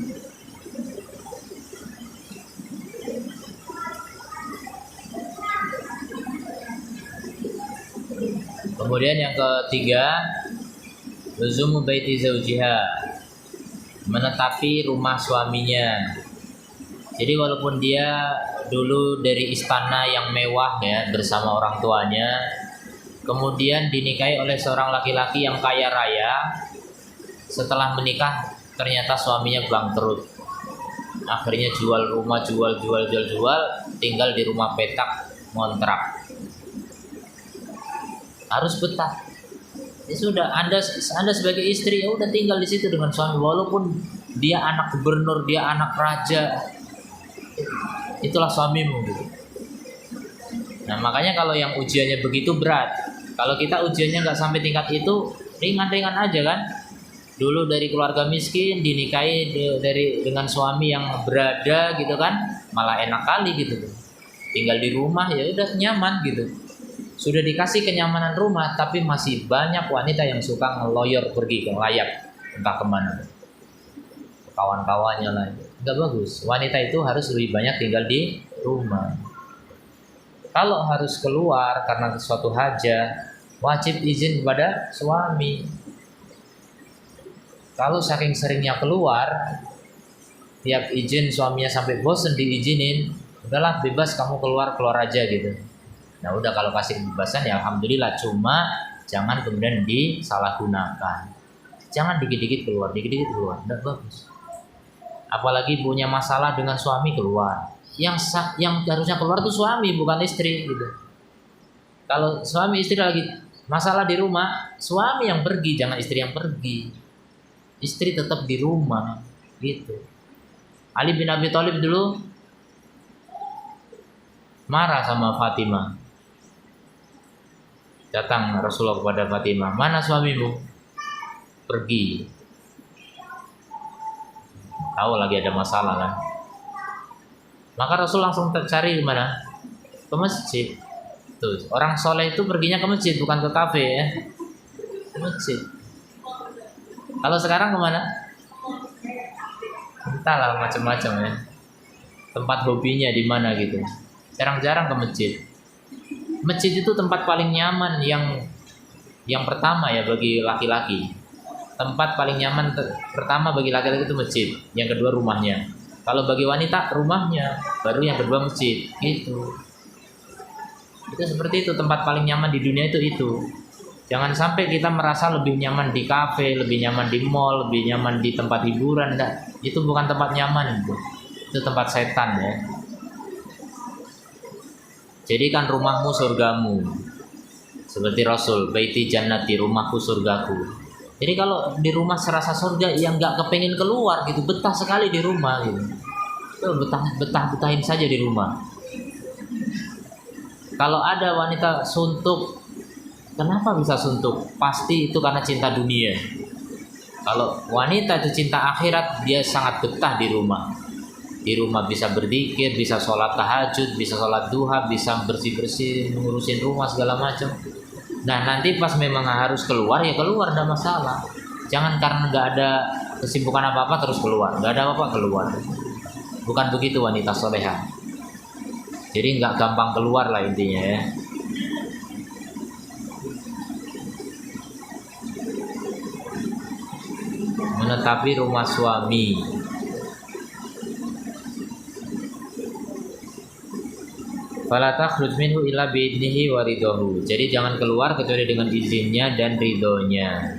Kemudian yang ketiga, luzumu baiti zaujiha, menetapi rumah suaminya. Jadi walaupun dia dulu dari istana yang mewah ya bersama orang tuanya, kemudian dinikahi oleh seorang laki-laki yang kaya raya, setelah menikah ternyata suaminya bangkrut. Akhirnya jual rumah, jual, tinggal di rumah petak ngontrak. Harus betah. Ya sudah, Anda sebagai istri ya udah tinggal di situ dengan suami, walaupun dia anak gubernur, dia anak raja, itulah suamimu gitu. Nah makanya kalau yang ujiannya begitu berat, kalau kita ujiannya nggak sampai tingkat itu, ringan-ringan aja kan. Dulu dari keluarga miskin dinikahi dengan suami yang berada gitu kan, malah enak kali gitu. Tinggal di rumah ya udah nyaman gitu. Sudah dikasih kenyamanan rumah, tapi masih banyak wanita yang suka ngeloyor pergi ke layak entah kemana, kawan-kawannya lah. Nggak bagus. Wanita itu harus lebih banyak tinggal di rumah. Kalau harus keluar karena suatu hajat, wajib izin kepada suami. Kalau saking seringnya keluar, tiap izin suaminya sampai bosen diizinin, udahlah bebas kamu keluar aja gitu. Nah udah, kalau kasih kebebasan ya alhamdulillah, cuma jangan kemudian disalahgunakan. Jangan dikit-dikit keluar, enggak bagus. Apalagi punya masalah dengan suami keluar. Yang harusnya keluar tuh suami, bukan istri gitu. Kalau suami istri lagi masalah di rumah, suami yang pergi, jangan istri yang pergi. Istri tetap di rumah, gitu. Ali bin Abi Thalib dulu marah sama Fatimah. Datang Rasulullah kepada Fatimah, mana suamimu? Pergi. Tahu lagi ada masalah kan? Maka Rasul langsung cari ke mana? Ke masjid. Tuh, orang soleh itu perginya ke masjid, bukan ke kafe ya. Ke masjid. Kalau sekarang kemana? Entahlah macam-macam ya. Tempat hobinya di mana gitu. Jarang-jarang ke masjid. Masjid itu tempat paling nyaman yang pertama ya bagi laki-laki. Tempat paling nyaman pertama bagi laki-laki itu masjid. Yang kedua rumahnya. Kalau bagi wanita rumahnya, baru yang kedua masjid. Gitu. Itu seperti itu, tempat paling nyaman di dunia itu. Jangan sampai kita merasa lebih nyaman di kafe, lebih nyaman di mall, lebih nyaman di tempat hiburan. Enggak. Itu bukan tempat nyaman itu. Itu tempat setan ya. Jadikan rumahmu surgamu. Seperti Rasul, baiti jannati, rumahku surgaku. Jadi kalau di rumah serasa surga, yang nggak kepengen keluar gitu, betah sekali di rumah gitu. Betahin saja di rumah. Kalau ada wanita suntuk, kenapa bisa suntuk? Pasti itu karena cinta dunia. Kalau wanita itu cinta akhirat, dia sangat betah di rumah. Di rumah bisa berzikir, bisa sholat tahajud, bisa sholat duha, bisa bersih-bersih, ngurusin rumah segala macam. Nah nanti pas memang harus keluar ya keluar, tidak masalah. Jangan karena nggak ada kesibukan apa-apa terus keluar, nggak ada apa-apa keluar. Bukan begitu wanita soleha. Jadi nggak gampang keluar lah intinya ya. Menetapi rumah suami. Fala takhruj minhu illa biidnihi wa ridahu. Jadi jangan keluar kecuali dengan izinnya dan ridhonya.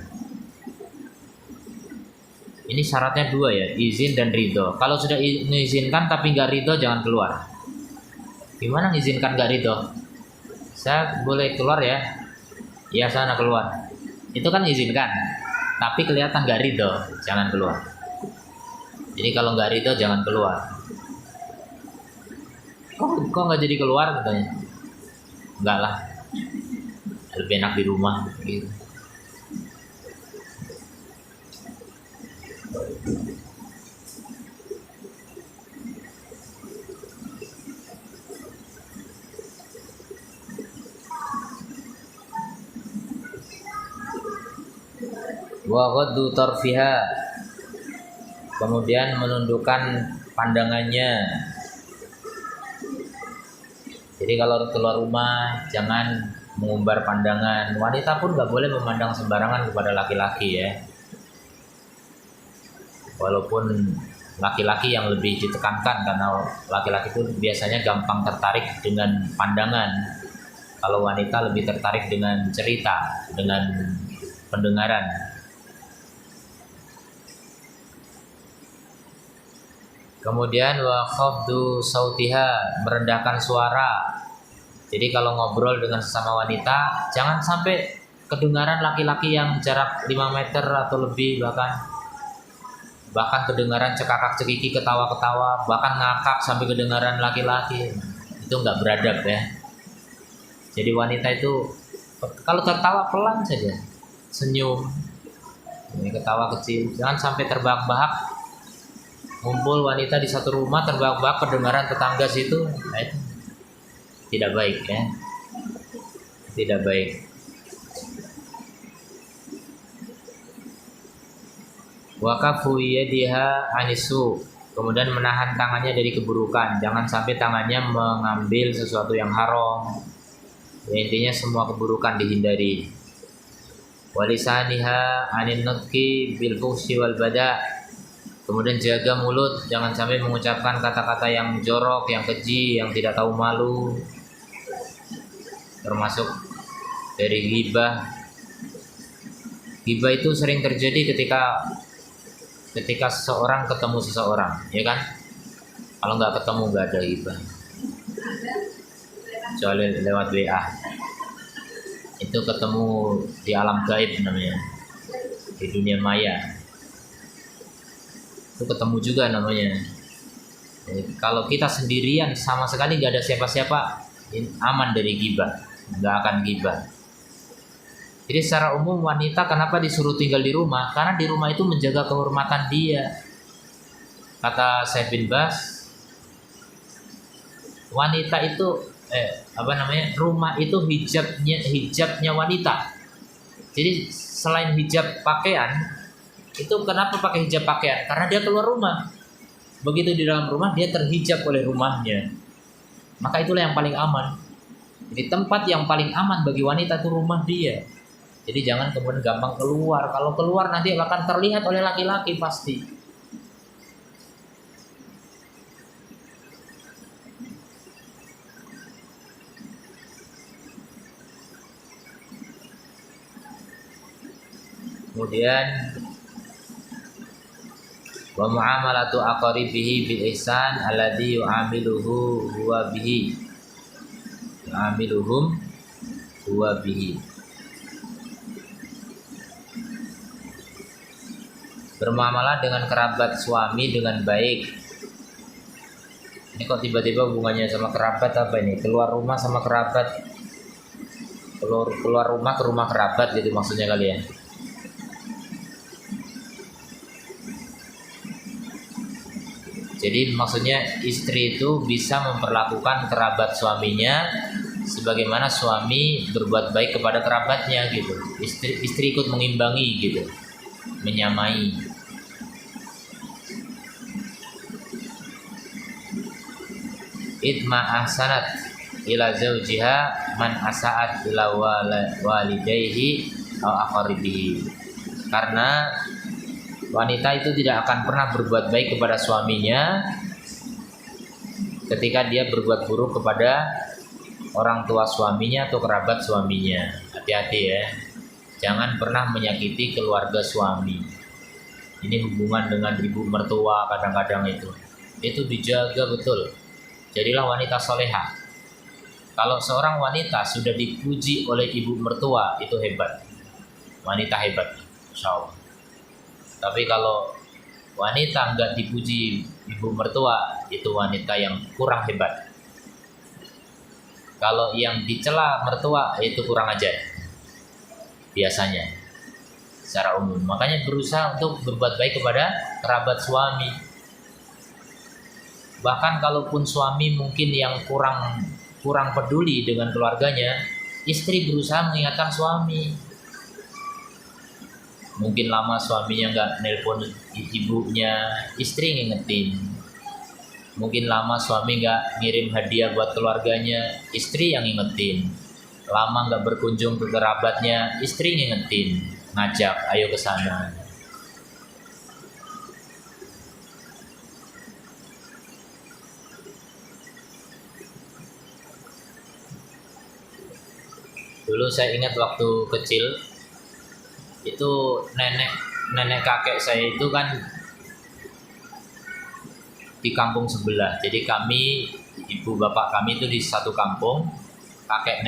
Ini syaratnya dua ya, izin dan ridho. Kalau sudah mengizinkan tapi nggak ridho, jangan keluar. Gimana mengizinkan nggak ridho? Saya boleh keluar ya? Ya sana keluar. Itu kan izinkan, tapi kelihatan nggak ridho, jangan keluar. Jadi kalau nggak ridho jangan keluar. Kok nggak jadi keluar katanya? Enggak lah, lebih enak di rumah gitu. Wa ghaddu tarfiha, kemudian menundukkan pandangannya. Jadi kalau keluar rumah jangan mengumbar pandangan. Wanita pun nggak boleh memandang sembarangan kepada laki-laki ya. Walaupun laki-laki yang lebih ditekankan karena laki-laki itu biasanya gampang tertarik dengan pandangan. Kalau wanita lebih tertarik dengan cerita, dengan pendengaran. Kemudian wa khafdu sautiha, merendahkan suara. Jadi kalau ngobrol dengan sesama wanita jangan sampai kedengaran laki-laki yang jarak 5 meter atau lebih, bahkan kedengaran cekakak-cekiki, ketawa-ketawa, bahkan ngakak sampai kedengaran laki-laki. Itu enggak beradab ya. Jadi wanita itu kalau tertawa pelan saja, senyum, ini ketawa kecil, jangan sampai terbahak-bahak. Ngumpul wanita di satu rumah terbahak-bahak kedengaran tetangga situ, nah itu tidak baik ya, tidak baik. Wa kafu yadiha anisu, kemudian menahan tangannya dari keburukan, jangan sampai tangannya mengambil sesuatu yang haram. Ya, intinya semua keburukan dihindari. Walisaniha anin nutqi bil fuhsyi wal bada, kemudian jaga mulut, jangan sampai mengucapkan kata-kata yang jorok, yang keji, yang tidak tahu malu. Termasuk dari ghibah. Ghibah itu sering terjadi ketika seseorang ketemu seseorang, ya kan? Kalau nggak ketemu nggak ada ghibah, kecuali lewat WA. itu ketemu di alam gaib namanya, di dunia maya itu ketemu juga namanya. Jadi, kalau kita sendirian sama sekali nggak ada siapa-siapa, aman dari ghibah, nggak akan ghibah. Jadi secara umum wanita kenapa disuruh tinggal di rumah? Karena di rumah itu menjaga kehormatan dia. Kata Syekh bin Bas, wanita itu rumah itu hijabnya wanita. Jadi selain hijab pakaian, itu kenapa pakai hijab pakaian? Karena dia keluar rumah. Begitu di dalam rumah dia terhijab oleh rumahnya. Maka itulah yang paling aman. Jadi tempat yang paling aman bagi wanita itu rumah dia. Jadi jangan kemudian gampang keluar. Kalau keluar nanti akan terlihat oleh laki-laki pasti. Kemudian wa muamalatu aqaribihi bil ihsan alladhi yu'amiluhu huwa bihi yu'amiluhum huwa bihi. Bermuamalah dengan kerabat suami dengan baik. Ini kok tiba-tiba hubungannya sama kerabat apa ini? Keluar rumah sama kerabat, keluar rumah ke rumah kerabat gitu maksudnya kali ya. Jadi maksudnya istri itu bisa memperlakukan kerabat suaminya sebagaimana suami berbuat baik kepada kerabatnya gitu. Istri ikut mengimbangi gitu, menyamai. Itma ahsanat ila zaujiha man asaat ila walidayhi aw aqaribihi. Karena wanita itu tidak akan pernah berbuat baik kepada suaminya ketika dia berbuat buruk kepada orang tua suaminya atau kerabat suaminya. Hati-hati ya, jangan pernah menyakiti keluarga suami. Ini hubungan dengan ibu mertua kadang-kadang itu dijaga betul. Jadilah wanita soleha. Kalau seorang wanita sudah dipuji oleh ibu mertua, itu hebat, wanita hebat, insya Allah. Tapi kalau wanita nggak dipuji ibu mertua, itu wanita yang kurang hebat. Kalau yang dicela mertua, itu kurang ajar biasanya secara umum. Makanya berusaha untuk berbuat baik kepada kerabat suami. Bahkan kalaupun suami mungkin yang kurang peduli dengan keluarganya, istri berusaha mengingatkan suami. Mungkin lama suaminya nggak nelpon ibunya, istri ngingetin. Mungkin lama suami nggak ngirim hadiah buat keluarganya, istri yang ngingetin. Lama nggak berkunjung ke kerabatnya, istri ngingetin, ngajak, ayo ke sana. Dulu saya ingat waktu kecil, itu nenek kakek saya itu kan di kampung sebelah. Jadi kami, ibu bapak kami itu di satu kampung, kakek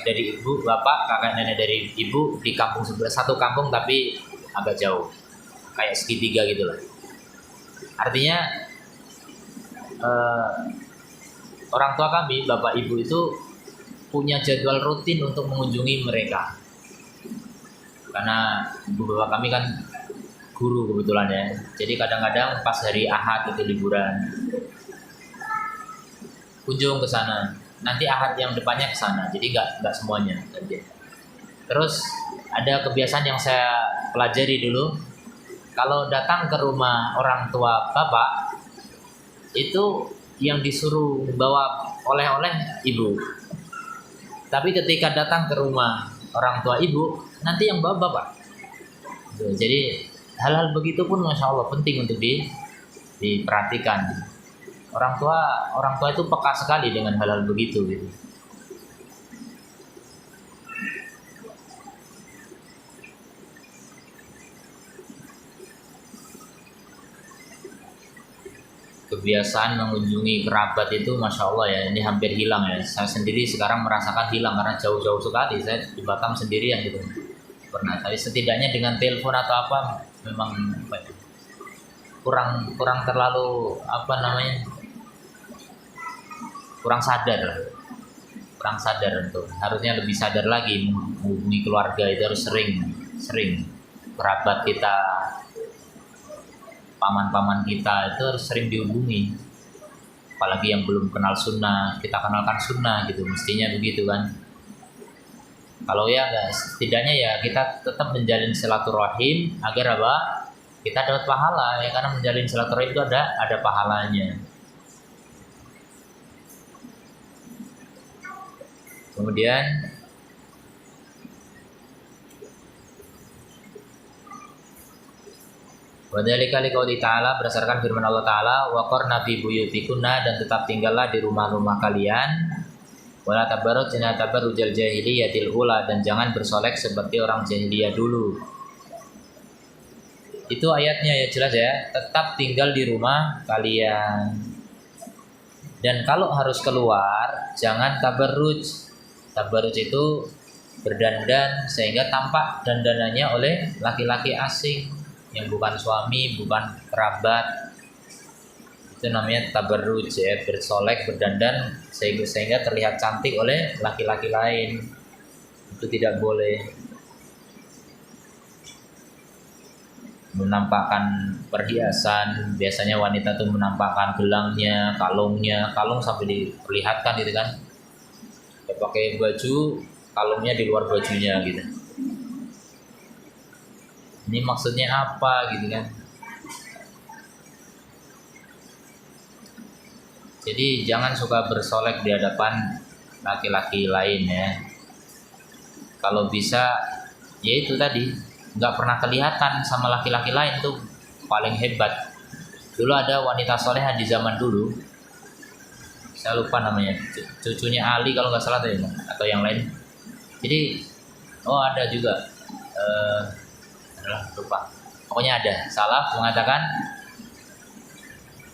dari ibu bapak, kakek nenek dari ibu di kampung sebelah, satu kampung tapi agak jauh, kayak segitiga gitulah. Artinya orang tua kami, bapak ibu itu punya jadwal rutin untuk mengunjungi mereka. Karena ibu bapak kami kan guru kebetulan ya. Jadi kadang-kadang pas hari Ahad itu liburan, kunjung ke sana. Nanti Ahad yang depannya ke sana. Jadi nggak semuanya. Terus ada kebiasaan yang saya pelajari dulu. Kalau datang ke rumah orang tua bapak, itu yang disuruh bawa oleh-oleh ibu. Tapi ketika datang ke rumah orang tua ibu, nanti yang bawa bapak. Jadi hal-hal begitu pun masya Allah penting untuk diperhatikan. Orang tua itu peka sekali dengan hal-hal begitu gitu. kebiasaan mengunjungi kerabat itu masya Allah ya, ini hampir hilang ya. Saya sendiri sekarang merasakan hilang karena jauh-jauh sekali. Saya di Batam sendirian gitu pernah, tapi setidaknya dengan telepon atau apa memang kurang terlalu apa namanya, kurang sadar untuk harusnya lebih sadar lagi menghubungi keluarga itu harus sering kerabat kita, paman-paman kita itu harus sering dihubungi, apalagi yang belum kenal sunnah kita kenalkan sunnah gitu, mestinya begitu kan. Kalau ya enggak, setidaknya ya kita tetap menjalin silaturahim agar apa, kita dapat pahala ya, karena menjalin silaturahim itu ada pahalanya. Kemudian wadhalika liqouli ta'ala, berdasarkan firman Allah Ta'ala, wa qarna fi buyutikunna, dan tetap tinggallah di rumah-rumah kalian, wala tabarrujna tabarrujal jahiliyatil ula, dan jangan bersolek seperti orang jahiliyah dulu. Itu ayatnya ya, jelas ya, tetap tinggal di rumah kalian. Dan kalau harus keluar jangan tabarruj. Tabarruj itu berdandan sehingga tampak dandanannya oleh laki-laki asing yang bukan suami, bukan kerabat. Itu namanya tabarruj ya, bersolek, berdandan sehingga terlihat cantik oleh laki-laki lain. Itu tidak boleh. Menampakkan perhiasan, biasanya wanita tuh menampakkan gelangnya, kalung sampai diperlihatkan gitu kan. Dia pakai baju, kalungnya di luar bajunya gitu. Ini maksudnya apa gitu kan? Jadi jangan suka bersolek di hadapan laki-laki lain ya. Kalau bisa, ya itu tadi, nggak pernah kelihatan sama laki-laki lain tuh paling hebat. Dulu ada wanita soleha di zaman dulu, saya lupa namanya, cucunya Ali kalau nggak salah tadi, atau yang lain. Jadi ada juga, lupa. Pokoknya ada. Salaf mengatakan,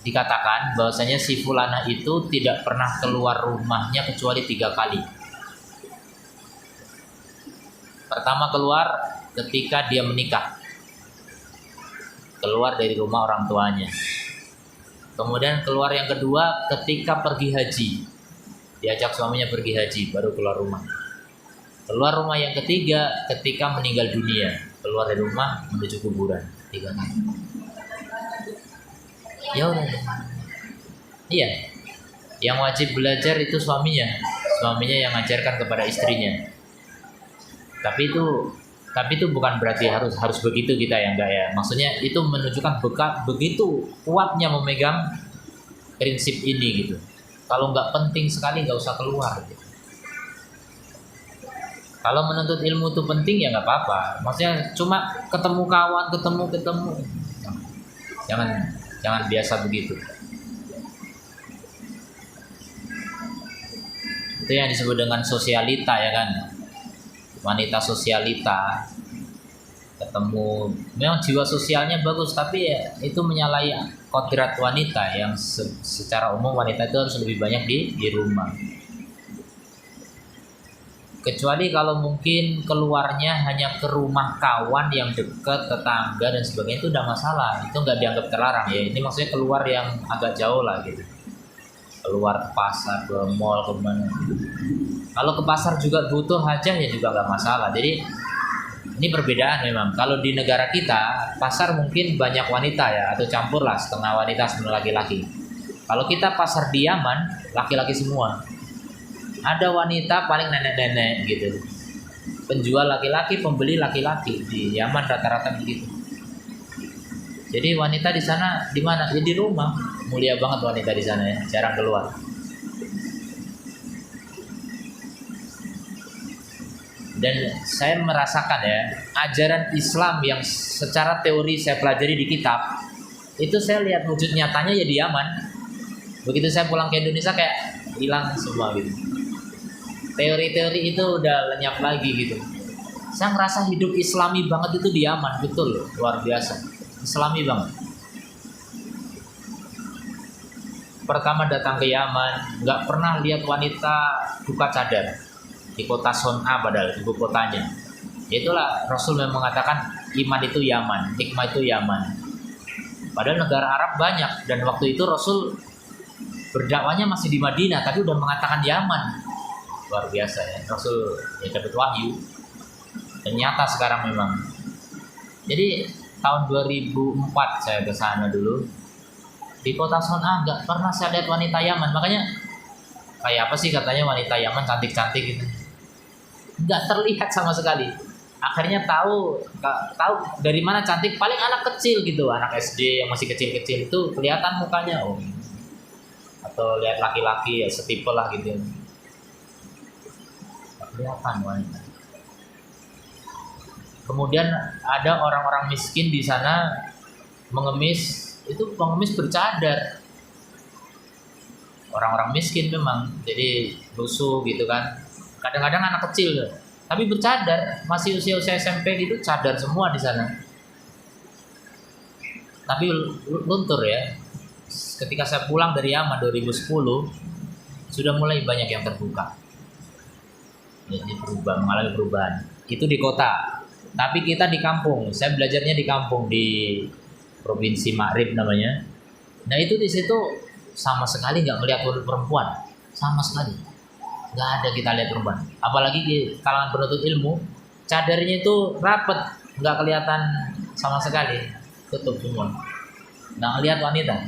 dikatakan bahwasanya si fulana itu tidak pernah keluar rumahnya kecuali 3 kali. Pertama keluar ketika dia menikah, keluar dari rumah orang tuanya. Kemudian keluar yang kedua ketika pergi haji, diajak suaminya pergi haji baru keluar rumah. Keluar rumah yang ketiga ketika meninggal dunia, keluar dari rumah menuju kuburan. 3 kali. Ya udah. Iya. Yang wajib belajar itu suaminya yang mengajarkan kepada istrinya. Tapi itu bukan berarti harus begitu kita ya, enggak ya. Maksudnya itu menunjukkan begitu kuatnya memegang prinsip ini gitu. Kalau nggak penting sekali nggak usah keluar gitu. Kalau menuntut ilmu itu penting ya nggak apa-apa. Maksudnya cuma ketemu kawan, ketemu. Jangan biasa begitu. Itu yang disebut dengan sosialita ya kan. Wanita sosialita, ketemu, memang jiwa sosialnya bagus, tapi ya itu menyalahi kodrat wanita yang secara umum wanita itu harus lebih banyak di rumah. Kecuali kalau mungkin keluarnya hanya ke rumah kawan yang dekat, tetangga dan sebagainya, itu udah masalah, itu nggak dianggap terlarang ya. Ini maksudnya keluar yang agak jauh lah gitu, keluar ke pasar, ke mall, kemana. Kalau ke pasar juga butuh hajah ya juga nggak masalah. Jadi ini perbedaan memang. Kalau di negara kita pasar mungkin banyak wanita ya, atau campur lah, setengah wanita setengah laki-laki. Kalau kita pasar di Yaman laki-laki semua. Ada wanita paling nenek-nenek gitu. Penjual laki-laki, pembeli laki-laki di Yaman rata-rata begitu. Jadi wanita di sana di mana? Ya di rumah. Mulia banget wanita di sana ya, jarang keluar. Dan saya merasakan ya, ajaran Islam yang secara teori saya pelajari di kitab, itu saya lihat wujud nyatanya ya di Yaman. Begitu saya pulang ke Indonesia kayak hilang semua gitu. Teori-teori itu udah lenyap lagi gitu. Saya ngerasa hidup Islami banget itu di Yaman, betul, luar biasa. Islami banget. pertama datang ke Yaman, nggak pernah lihat wanita buka cadar di kota Son'a, padahal ibu kotanya. Itulah Rasul memang mengatakan iman itu Yaman, hikmah itu Yaman. Padahal negara Arab banyak, dan waktu itu Rasul berdakwahnya masih di Madinah, tapi udah mengatakan Yaman. Luar biasa ya, Rasul ya dapat wahyu. Dan nyata sekarang memang. Jadi tahun 2004 saya ke sana dulu. Di kota Son'a nggak pernah saya lihat wanita Yaman. Makanya kayak apa sih katanya wanita Yaman cantik-cantik gitu. Nggak terlihat sama sekali. Akhirnya tahu dari mana cantik, paling anak kecil gitu, anak SD yang masih kecil-kecil itu kelihatan mukanya, oh. Atau lihat laki-laki ya setipe lah gitu. Nggak kelihatan wanita. Kemudian ada orang-orang miskin di sana mengemis, itu pengemis bercadar. Orang-orang miskin memang, jadi lusuh gitu kan. Kadang-kadang anak kecil, tapi bercadar, masih usia-usia SMP gitu, cadar semua di sana. Tapi luntur ya. Ketika saya pulang dari Yaman 2010, sudah mulai banyak yang terbuka. Jadi mengalami perubahan. Itu di kota. Tapi kita di kampung. Saya belajarnya di kampung di Provinsi Ma'rib namanya. Nah itu di situ sama sekali nggak melihat perempuan, sama sekali nggak ada kita lihat perempuan. Apalagi di kalangan penuntut ilmu, cadarnya itu rapet, nggak kelihatan sama sekali, tutup semua, nggak lihat wanita.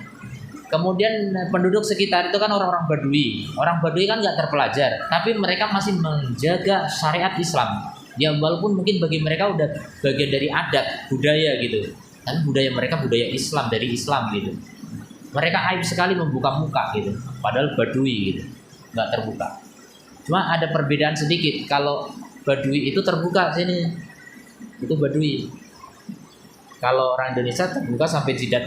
Kemudian penduduk sekitar itu kan orang-orang Badui. Orang Badui kan nggak terpelajar, tapi mereka masih menjaga syariat Islam. Ya walaupun mungkin bagi mereka udah bagian dari adat budaya gitu, tapi budaya mereka budaya Islam, dari Islam gitu. Mereka aib sekali membuka muka gitu, padahal Badui gitu, nggak terbuka. Cuma ada perbedaan sedikit, kalau Badui itu terbuka sini, itu Badui. Kalau orang Indonesia terbuka sampai jidat.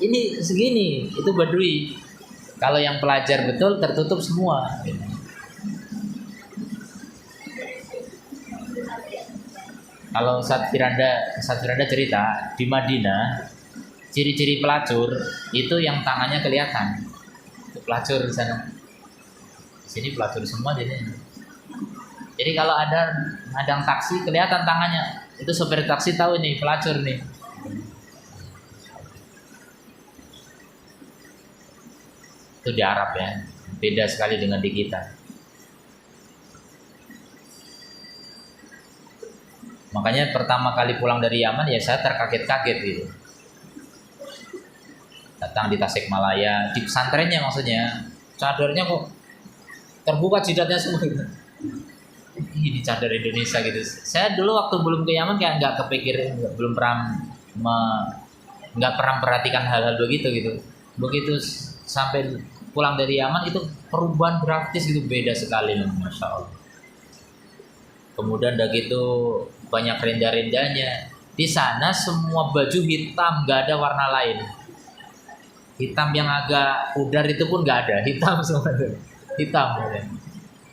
Ini segini, itu Badui. Kalau yang pelajar betul tertutup semua. Kalau Ustadz Firanda cerita di Madinah, ciri-ciri pelacur itu yang tangannya kelihatan. Itu pelacur di sana. Di sini pelacur semua jadi. Jadi kalau ada madang taksi kelihatan tangannya. Itu sopir taksi tahu nih pelacur nih. Itu di Arab ya. Beda sekali dengan di kita. Makanya pertama kali pulang dari Yaman ya saya terkaget-kaget gitu. Datang di Tasikmalaya, di pesantrennya maksudnya, cadarnya kok terbuka jidatnya semua gitu. Ini cadar Indonesia gitu. Saya dulu waktu belum ke Yaman kayak nggak kepikiran, belum pernah nggak pernah perhatikan hal-hal begitu gitu. Begitu sampai pulang dari Yaman itu perubahan drastis gitu, beda sekali, masya Allah. Kemudian udah gitu banyak renda-rendanya. Di sana semua baju hitam, nggak ada warna lain. Hitam yang agak pudar itu pun nggak ada, hitam semua, hitam.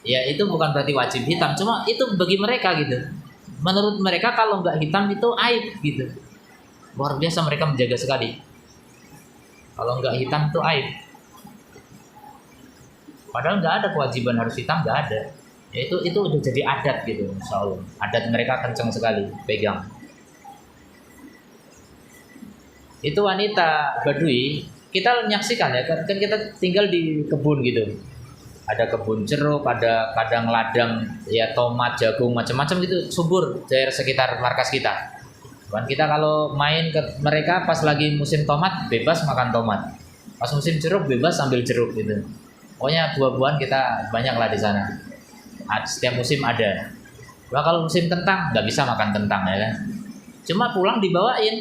Ya itu bukan berarti wajib hitam, cuma itu bagi mereka gitu. Menurut mereka kalau nggak hitam itu aib gitu. Luar biasa mereka menjaga sekali. Kalau nggak hitam itu aib. Padahal nggak ada kewajiban harus hitam, nggak ada. Ya itu udah jadi adat gitu, insya Allah. Adat mereka kencang sekali, pegang. Itu wanita Badui, kita menyaksikan ya, kan kita tinggal di kebun gitu. Ada kebun jeruk, ada kadang ladang ya tomat, jagung, macam-macam gitu, subur daerah sekitar markas kita. Dan kita kalau main ke mereka pas lagi musim tomat, bebas makan tomat. Pas musim jeruk, bebas ambil jeruk gitu. Pokoknya buah-buahan kita banyak lah di sana. Setiap musim ada. Nah, kalau musim kentang nggak bisa makan kentang ya kan. Cuma pulang bawain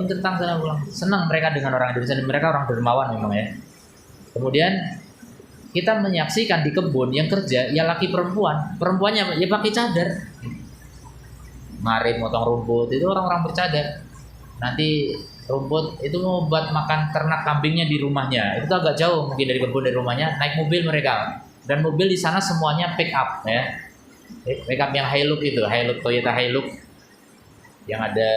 kentang sana pulang. Senang mereka dengan orang Indonesia, dan mereka orang dermawan memang ya. Kemudian kita menyaksikan di kebun yang kerja ya laki perempuan, perempuannya ya pakai cadar. Mari motong rumput itu orang-orang bercadar. Nanti rumput itu mau buat makan ternak kambingnya di rumahnya. Itu agak jauh mungkin dari kebun dari rumahnya, naik mobil mereka. Dan mobil di sana semuanya pick up ya. Pick up yang Hilux itu, Toyota Hilux yang ada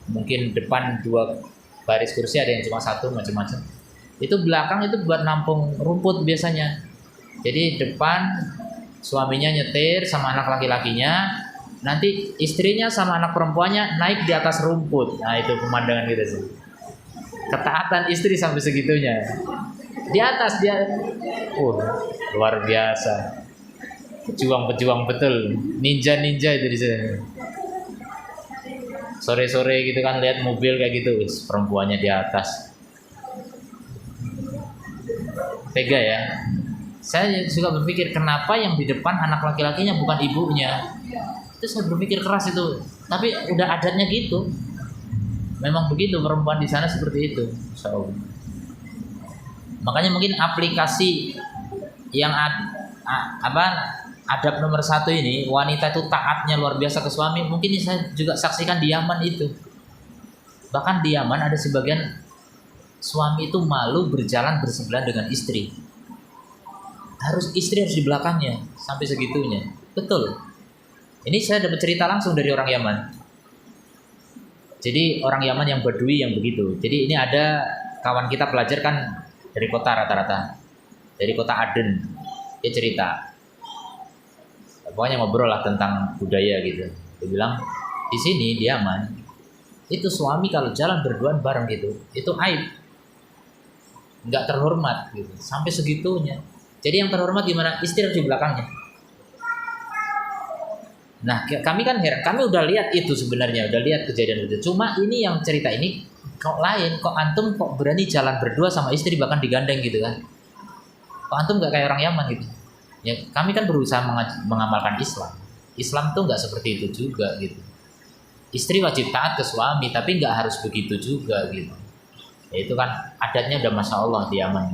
mungkin depan 2 baris kursi, ada yang cuma 1, macam-macam. Itu belakang itu buat nampung rumput biasanya. Jadi depan suaminya nyetir sama anak laki-lakinya, nanti istrinya sama anak perempuannya naik di atas rumput. Nah itu pemandangan kita sih. Ketaatan istri sampai segitunya. Di atas dia, luar biasa. Pejuang-pejuang betul, ninja-ninja itu di sini. Sore-sore gitu kan lihat mobil kayak gitu, perempuannya di atas. Tega ya. Saya juga berpikir kenapa yang di depan anak laki-lakinya bukan ibunya. Itu saya berpikir keras itu. Tapi udah adatnya gitu. Memang begitu perempuan di sana seperti itu. So, makanya mungkin aplikasi yang adab nomor 1 ini, wanita itu taatnya luar biasa ke suami. Mungkin saya juga saksikan di Yaman itu. Bahkan di Yaman ada sebagian suami itu malu berjalan bersebelahan dengan istri. Istri harus di belakangnya sampai segitunya. Betul. Ini saya dapat cerita langsung dari orang Yaman. Jadi orang Yaman yang Badui yang begitu. Jadi ini ada kawan kita pelajar kan dari kota rata-rata. Dari kota Aden. Dia cerita. Pokoknya ngobrol lah tentang budaya gitu. Dia bilang di sini di Yaman itu suami kalau jalan berduaan bareng gitu, itu aib. Nggak terhormat gitu. Sampai segitunya. Jadi yang terhormat gimana? Istri harus di belakangnya. Nah, kami kan heran. Kami udah lihat itu sebenarnya, udah lihat kejadian itu. Cuma ini yang cerita ini kok lain. Kok antum kok berani jalan berdua sama istri bahkan digandeng gitu kan? Kok antum nggak kayak orang Yaman gitu? Ya, kami kan berusaha mengamalkan Islam. Islam tuh nggak seperti itu juga gitu. Istri wajib taat ke suami, tapi nggak harus begitu juga gitu. Ya, itu kan adatnya udah masya Allah di Yaman.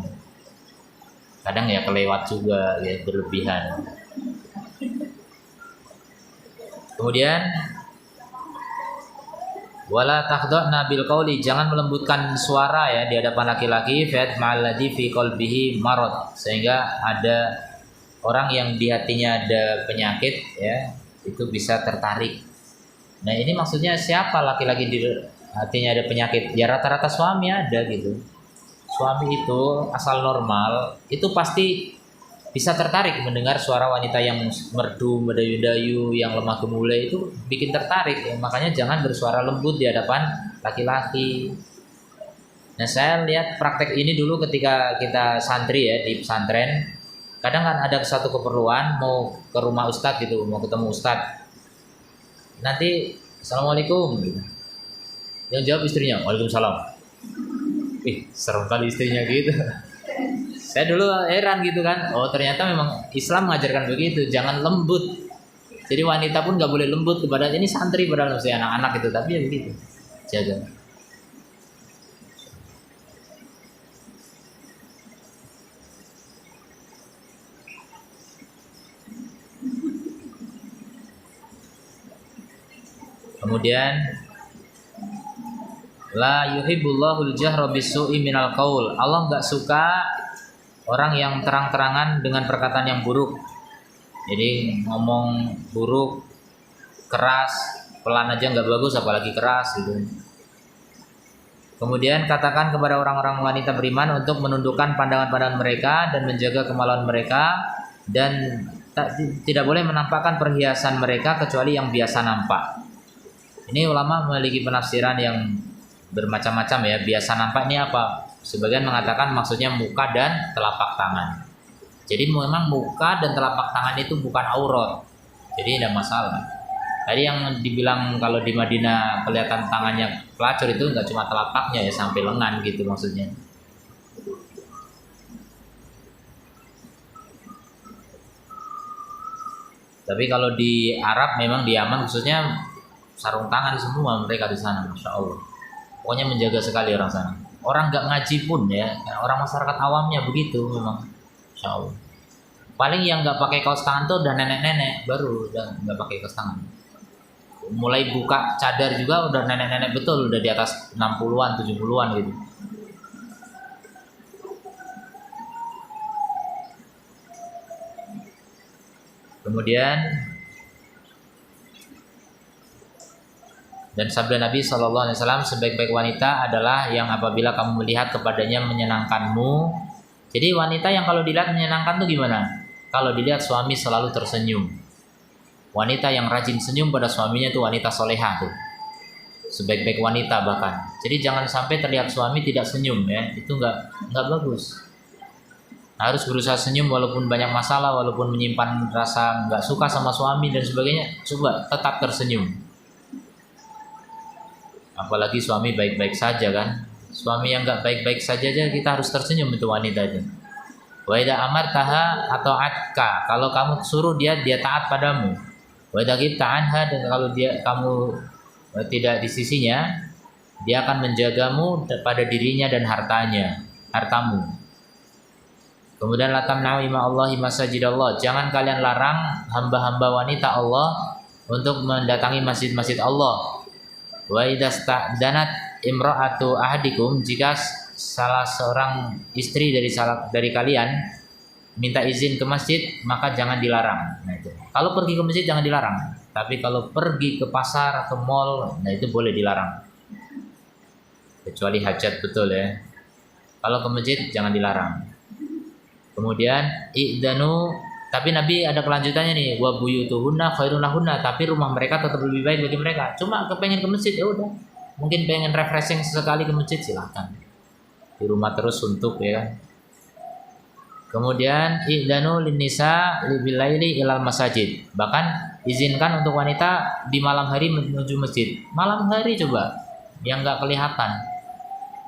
Kadang ya kelewat juga, ya berlebihan. Kemudian wala takhdha'na bil qauli, jangan melembutkan suara ya di hadapan laki-laki, fa'at ma'alladzi fi qalbihi marad, sehingga ada orang yang di hatinya ada penyakit ya, itu bisa tertarik. Nah, ini maksudnya siapa laki-laki di hatinya ada penyakit? Ya rata-rata suami ada gitu. Suami itu asal normal itu pasti bisa tertarik mendengar suara wanita yang merdu, mendayu-dayu, yang lemah gemulai, itu bikin tertarik ya. Makanya jangan bersuara lembut di hadapan laki-laki. Nah, saya lihat praktek ini dulu ketika kita santri ya di pesantren. Kadang kan ada satu keperluan mau ke rumah ustadz gitu, mau ketemu ustadz. Nanti assalamualaikum gitu. Yang jawab istrinya, waalaikumsalam. Serem kali istrinya gitu. Saya dulu heran gitu kan. Oh, ternyata memang Islam mengajarkan begitu, jangan lembut. Jadi wanita pun nggak boleh lembut kepada ini santri padahal masih anak-anak gitu, tapi ya begitu. Jaga. Kemudian la yuhibbullahul jahra bisu'i minal qaul. Allah enggak suka orang yang terang-terangan dengan perkataan yang buruk. Jadi ngomong buruk, keras, pelan aja enggak bagus apalagi keras gitu. Kemudian katakan kepada orang-orang wanita beriman untuk menundukkan pandangan-pandangan mereka dan menjaga kemaluan mereka, dan tidak boleh menampakkan perhiasan mereka kecuali yang biasa nampak. Ini ulama memiliki penafsiran yang bermacam-macam ya. Biasa nampak ini apa? Sebagian mengatakan maksudnya muka dan telapak tangan. Jadi memang muka dan telapak tangan itu bukan aurat. Jadi tidak masalah. Tadi yang dibilang kalau di Madinah kelihatan tangannya pelacur itu nggak cuma telapaknya ya, sampai lengan gitu maksudnya. Tapi kalau di Arab memang di Yaman khususnya sarung tangan semua mereka di sana, masya Allah. Pokoknya menjaga sekali orang sana. Orang nggak ngaji pun ya, orang masyarakat awamnya begitu memang, masya Allah. Paling yang nggak pakai kaos tangan tuh udah nenek-nenek, baru udah nggak pakai kaos tangan. Mulai buka cadar juga udah nenek-nenek betul, udah di atas 60-an, 70-an gitu. Kemudian Dan sabda Nabi SAW, sebaik-baik wanita adalah yang apabila kamu melihat kepadanya menyenangkanmu. Jadi wanita yang kalau dilihat menyenangkan tuh gimana? Kalau dilihat suami selalu tersenyum. Wanita yang rajin senyum pada suaminya itu wanita soleha tuh. Sebaik-baik wanita bahkan. Jadi jangan sampai terlihat suami tidak senyum ya. Itu nggak bagus. Harus berusaha senyum walaupun banyak masalah, walaupun menyimpan rasa nggak suka sama suami dan sebagainya. Coba tetap tersenyum. Apalagi suami baik-baik saja kan. Suami yang nggak baik-baik saja kita harus tersenyum itu wanita itu. Wa idza amartaha atau atka, kalau kamu suruh dia taat padamu. Wa idza ghibta anha, dan kalau kamu tidak di sisinya, dia akan menjagamu pada dirinya dan hartamu. Kemudian la tamna'u ima Allahi masajidallah, jangan kalian larang hamba-hamba wanita Allah untuk mendatangi masjid-masjid Allah. Wa idza sta'danat imra'atu ahadikum, jika salah seorang istri dari kalian minta izin ke masjid, maka jangan dilarang. Nah itu. Kalau pergi ke masjid jangan dilarang, tapi kalau pergi ke pasar, ke mall, nah itu boleh dilarang. Kecuali hajat betul ya. Kalau ke masjid jangan dilarang. Kemudian i'danu, tapi Nabi ada kelanjutannya nih, wa buyutuhunna khairun lahunna, tapi rumah mereka tetap lebih baik bagi mereka. Cuma kepengen ke masjid ya udah. Mungkin pengen refreshing sesekali ke masjid, silahkan. Di rumah terus suntuk ya. Kemudian i'danu linnisa bilaili ilal masajid. Bahkan izinkan untuk wanita di malam hari menuju masjid. Malam hari coba yang enggak kelihatan.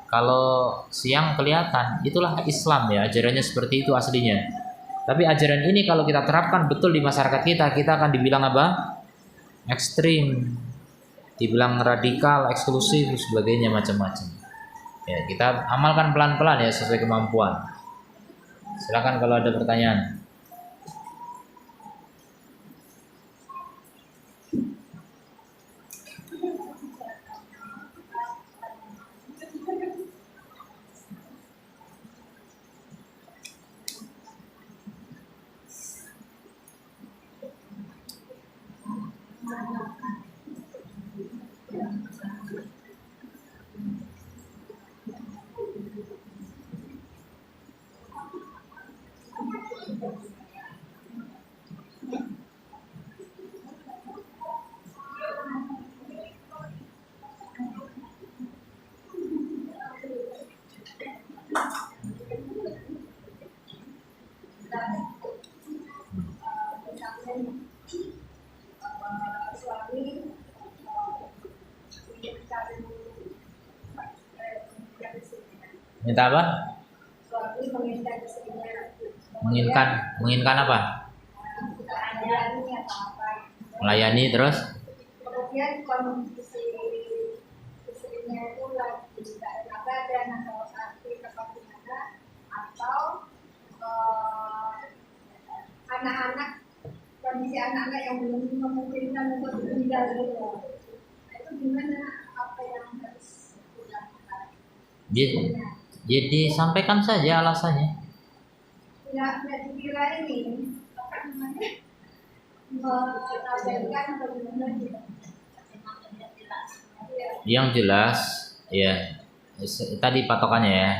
Kalau siang kelihatan, itulah Islam ya, ajarannya seperti itu aslinya. Tapi ajaran ini kalau kita terapkan betul di masyarakat kita akan dibilang apa? Ekstrim. Dibilang radikal, eksklusif, sebagainya macam-macam. Ya, kita amalkan pelan-pelan ya sesuai kemampuan. Silakan kalau ada pertanyaan. Minta apa? Menginginkan apa? Melayani terus? Kemudian kondisi istrinya itu lagi tidak enak badan atau sakit atau gimana, atau anak-anak, kondisi anak-anak yang belum memungkinkan untuk tinggal gitu. Itu gimana, apa yang harus dilakukan? Jadi sampaikan saja alasannya. Ya dikira ini apa namanya, mengabaikan atau gimana gitu. Yang jelas ya tadi patokannya ya,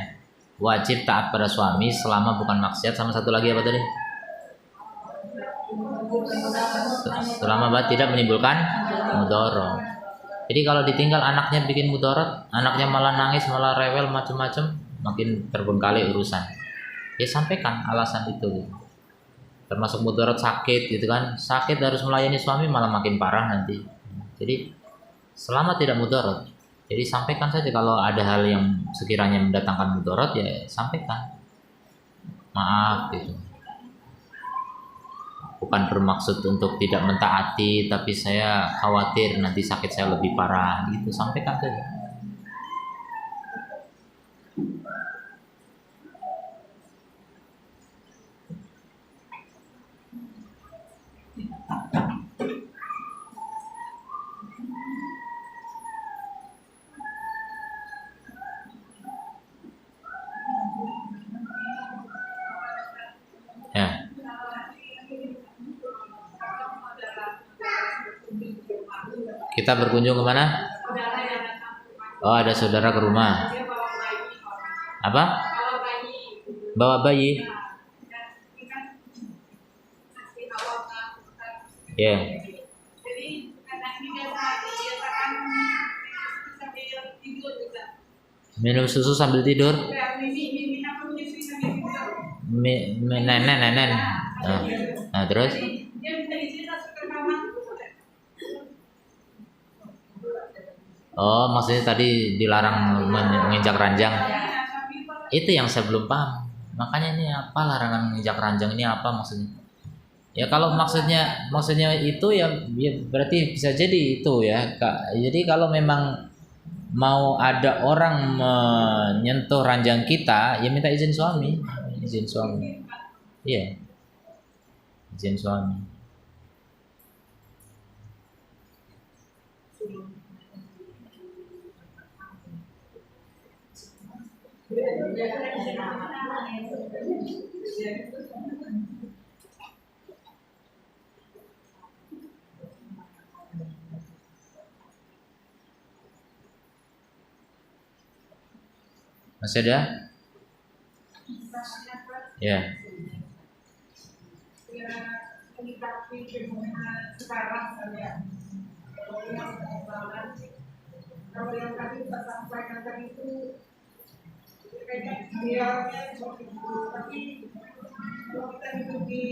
wajib taat pada suami selama bukan maksiat, sama satu lagi apa tadi? Selama tidak menimbulkan mudarat. Jadi kalau ditinggal anaknya bikin mudarat, anaknya malah nangis, malah rewel macam-macam, makin terbengkalai urusan. Ya sampaikan alasan itu. Termasuk mudarat sakit gitu kan. Sakit harus melayani suami malah makin parah nanti. Jadi selama tidak mudarat, jadi sampaikan saja. Kalau ada hal yang sekiranya mendatangkan mudarat ya sampaikan. Maaf gitu. Bukan bermaksud untuk tidak mentaati, tapi saya khawatir nanti sakit saya lebih parah gitu, sampaikan saja. Ya. Kita berkunjung kemana? Oh, ada saudara ke rumah. Apa? Bawa bayi. Ya. Minum susu sambil tidur. Nenen. Nah, terus? Oh, maksudnya tadi dilarang menginjak ranjang. Itu yang saya belum paham. Makanya ini apa larangan menginjak ranjang ini apa maksudnya? Ya kalau maksudnya itu ya berarti bisa jadi itu ya, Kak. Jadi kalau memang mau ada orang menyentuh ranjang kita, ya minta izin suami. Izin suami. Iya. Izin suami. Masih ada? Ya. Kalau yang tadi kita sampaikan tadi itu kayaknya idealnya seperti itu, tapi kalau kita hidup di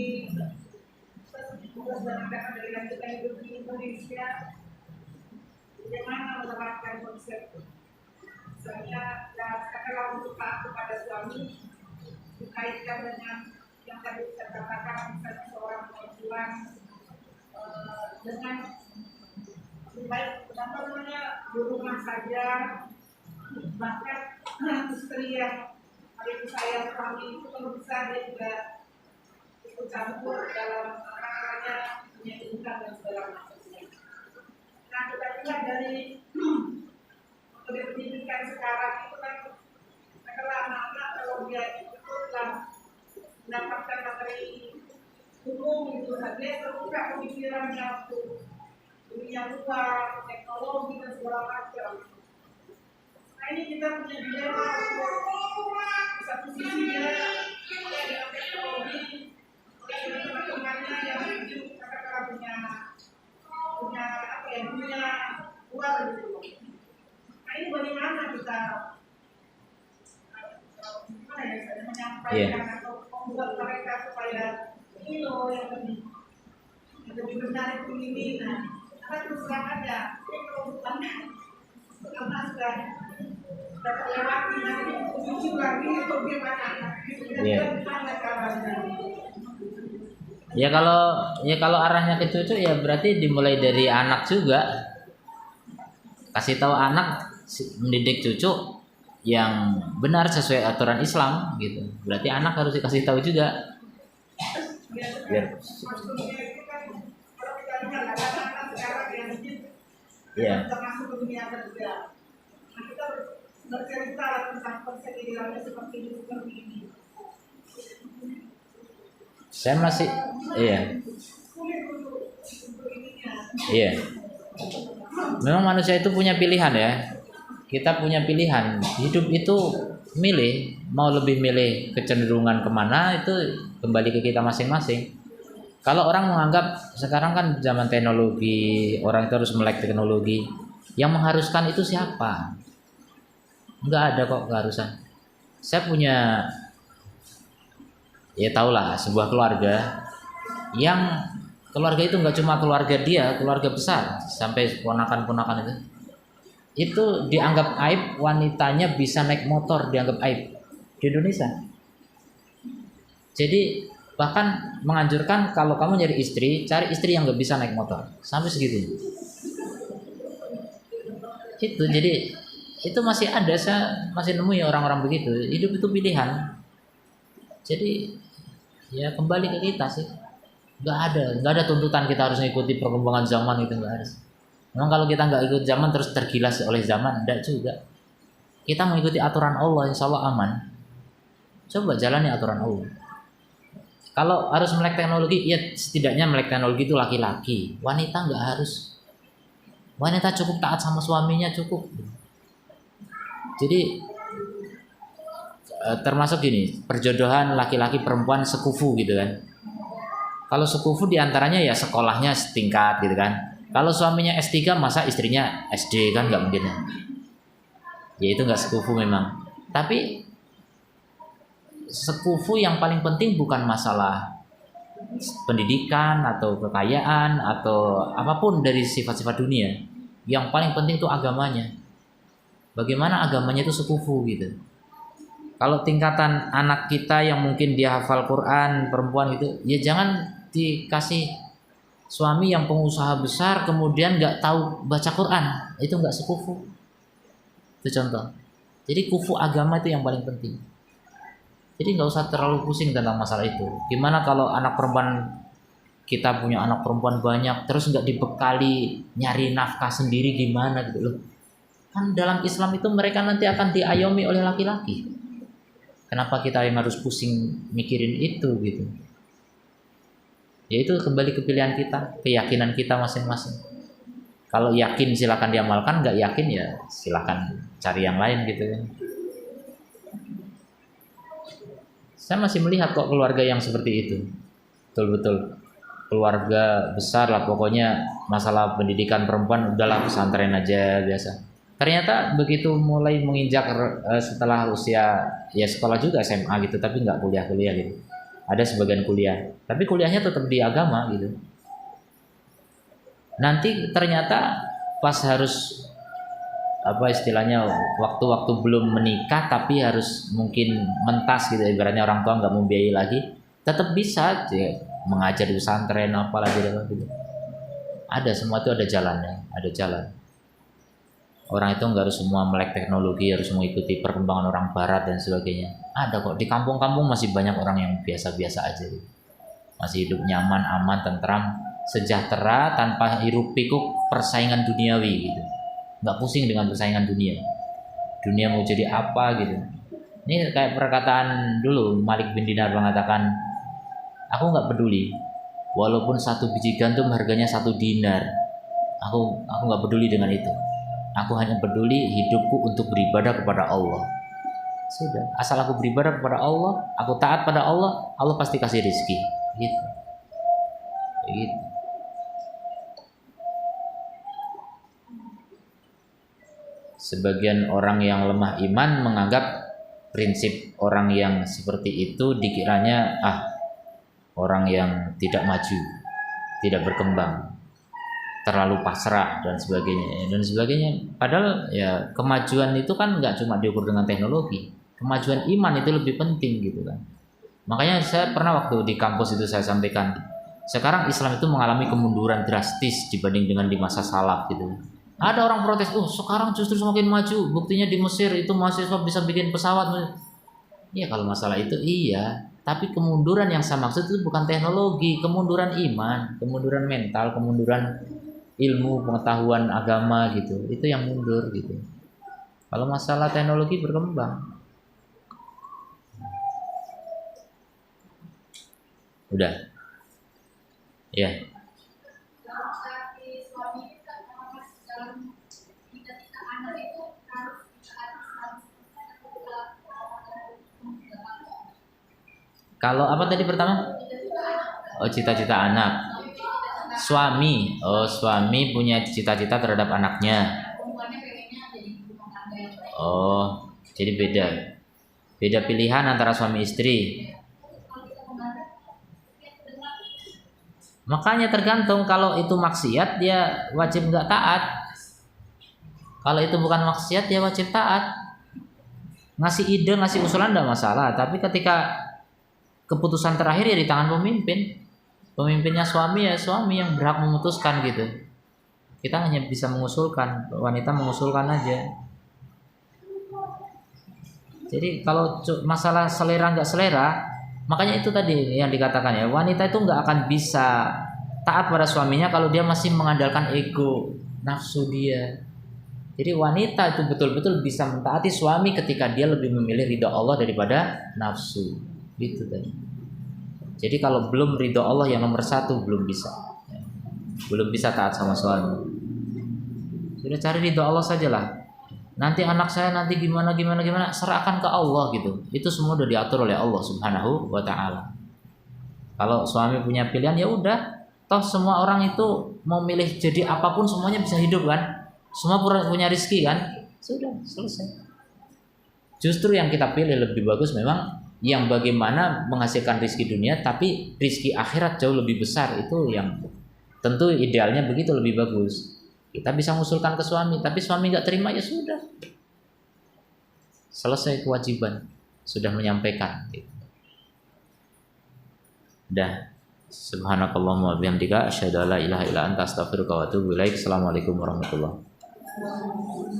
tugas dan keadaan kita hidup di Indonesia, bagaimana menerapkan konsep misalnya katakanlah untuk taat kepada suami dikaitkan dengan yang tadi saya katakan misalnya seorang perempuan dengan baik apa namanya di rumah saja, bahkan istri yang paling sayang suami itu kalau bisa dia juga ikut campur dalam namanya menyediakan dan segala macamnya. Nah kita lihat dari pendidikan sekarang itu kan adalah anak-anak kalau dia ikutlah mendapatkan materi hukum itu saja terbuka pemikirannya untuk dunia luar, teknologi dan segala macam. Nah ini kita punya dilema di satu sisi dia dengan teknologi, dengan teman-temannya yang mungkin katakanlah punya apa ya, punya luar gitu. Nah ini bagaimana kita menyampaikan atau membuat mereka supaya ini loh yang lebih benar itu ini. Nah terus terang aja, kalau bukan karena sudah terlewati nanti cuci lagi itu gimana? Ya kalau arahnya ke cucu ya berarti dimulai dari anak juga. Kasih tahu anak, mendidik cucu yang benar sesuai aturan Islam gitu. Berarti anak harus dikasih tahu juga. Biar ya.
Termasuk dunia kerja. Nah kita bercerita tentang konsep idealnya seperti ini.
Saya masih, iya. Iya. Memang manusia itu punya pilihan ya. Kita punya pilihan. Hidup itu milih. Mau lebih milih kecenderungan kemana itu kembali ke kita masing-masing. Kalau orang menganggap sekarang kan zaman teknologi, orang itu harus melek teknologi. Yang mengharuskan itu siapa? Enggak ada kok keharusan. Saya punya, ya tahulah sebuah keluarga yang keluarga itu enggak cuma keluarga dia, keluarga besar sampai ponakan-ponakan itu dianggap aib wanitanya bisa naik motor, dianggap aib di Indonesia. Jadi bahkan menganjurkan kalau kamu nyari istri, cari istri yang nggak bisa naik motor, sampai segitu. Itu jadi itu masih ada, saya masih nemu ya orang-orang begitu. Hidup itu pilihan. Jadi ya kembali ke kita sih. Nggak ada tuntutan kita harus mengikuti perkembangan zaman, itu nggak harus. Memang kalau kita nggak ikut zaman terus tergilas oleh zaman, enggak juga. Kita mengikuti aturan Allah, insya Allah aman. Coba jalani aturan Allah. Kalau harus melek teknologi, ya setidaknya melek teknologi itu laki-laki. Wanita nggak harus. Wanita cukup taat sama suaminya cukup. Jadi termasuk gini, perjodohan laki-laki perempuan sekufu gitu kan. Kalau sekufu diantaranya ya sekolahnya setingkat gitu kan. Kalau suaminya S3 masa istrinya SD kan nggak mungkin. Ya itu nggak sekufu memang. Tapi sekufu yang paling penting bukan masalah pendidikan atau kekayaan atau apapun dari sifat-sifat dunia. Yang paling penting itu agamanya. Bagaimana agamanya itu sekufu gitu. Kalau tingkatan anak kita yang mungkin dia hafal Quran, perempuan gitu, ya jangan dikasih suami yang pengusaha besar kemudian nggak tahu baca Quran, itu nggak sekufu. Itu contoh. Jadi kufu agama itu yang paling penting. Jadi nggak usah terlalu pusing tentang masalah itu. Gimana kalau anak perempuan kita punya anak perempuan banyak, terus nggak dibekali nyari nafkah sendiri gimana gitu loh. Kan dalam Islam itu mereka nanti akan diayomi oleh laki-laki. Kenapa kita yang harus pusing mikirin itu gitu? Ya itu kembali ke pilihan kita, keyakinan kita masing-masing. Kalau yakin silakan diamalkan, nggak yakin ya silakan cari yang lain gitu kan. Saya masih melihat kok keluarga yang seperti itu. Betul-betul keluarga besar lah pokoknya, masalah pendidikan perempuan udahlah pesantren aja biasa. Ternyata begitu mulai menginjak setelah usia ya sekolah juga SMA gitu, tapi nggak kuliah-kuliah gitu. Ada sebagian kuliah, tapi kuliahnya tetap di agama gitu. Nanti ternyata pas harus apa istilahnya waktu-waktu belum menikah tapi harus mungkin mentas gitu, ibaratnya orang tua nggak membiayai lagi, tetap bisa ya, mengajar di pesantren apalagi gitu. Ada, semua itu ada jalannya, ada jalan. Orang itu nggak harus semua melek teknologi, harus mengikuti perkembangan orang barat dan sebagainya. Ada kok, di kampung-kampung masih banyak orang yang biasa-biasa aja gitu. Masih hidup nyaman, aman, tentram, sejahtera, tanpa hiruk pikuk persaingan duniawi gitu. Nggak pusing dengan persaingan dunia mau jadi apa gitu. Ini kayak perkataan dulu Malik bin Dinar mengatakan, aku nggak peduli walaupun satu biji gandum harganya 1 dinar, aku nggak peduli dengan itu. Aku hanya peduli hidupku untuk beribadah kepada Allah. Sudah, asal aku beribadah kepada Allah, aku taat pada Allah, Allah pasti kasih rezeki gitu. Gitu. Sebagian orang yang lemah iman menganggap prinsip orang yang seperti itu dikiranya orang yang tidak maju, tidak berkembang, terlalu pasrah dan sebagainya. Padahal ya kemajuan itu kan nggak cuma diukur dengan teknologi, kemajuan iman itu lebih penting gitu kan. Makanya saya pernah waktu di kampus itu saya sampaikan, sekarang Islam itu mengalami kemunduran drastis dibanding dengan di masa salaf gitu. Ada orang protes, sekarang justru semakin maju. Buktinya di Mesir itu mahasiswa bisa bikin pesawat. Iya kalau masalah itu iya. Tapi kemunduran yang saya maksud itu bukan teknologi, kemunduran iman, kemunduran mental, kemunduran ilmu, pengetahuan agama gitu. Itu yang mundur gitu. Kalau masalah teknologi berkembang. Udah. Ya. Kalau apa tadi pertama? Cita-cita anak. Suami. Suami punya cita-cita terhadap anaknya. Jadi beda. Beda pilihan antara suami istri. Makanya tergantung, kalau itu maksiat dia wajib nggak taat. Kalau itu bukan maksiat dia wajib taat. Ngasih ide, ngasih usulan enggak masalah, tapi ketika keputusan terakhir ya di tangan pemimpin. Pemimpinnya suami ya suami yang berhak memutuskan gitu. Kita hanya bisa mengusulkan, wanita mengusulkan aja. Jadi kalau masalah selera nggak selera, makanya itu tadi yang dikatakan ya, wanita itu nggak akan bisa taat pada suaminya kalau dia masih mengandalkan ego, nafsu dia. Jadi wanita itu betul-betul bisa mentaati suami ketika dia lebih memilih ridha Allah daripada nafsu. Gitu tadi. Jadi kalau belum ridho Allah yang nomor 1 belum bisa, belum bisa taat sama suami. Sudah cari ridho Allah sajalah. nanti anak saya nanti gimana gimana gimana, serahkan ke Allah gitu. Itu semua udah diatur oleh Allah Subhanahu wa taala. Kalau suami punya pilihan ya udah, toh semua orang itu mau milih jadi apapun semuanya bisa hidup kan? Semua punya rezeki kan? Sudah selesai. Justru yang kita pilih lebih bagus memang yang bagaimana menghasilkan rezeki dunia tapi rezeki akhirat jauh lebih besar, itu yang tentu idealnya begitu lebih bagus. Kita bisa mengusulkan ke suami, tapi suami nggak terima ya sudah, selesai kewajiban, sudah menyampaikan. Dah. Subhanakallahumma wa bihamdika asyhadu an la ilaha illa anta astaghfiruka wa atubu ilaik. Assalamualaikum warahmatullahi wabarakatuh.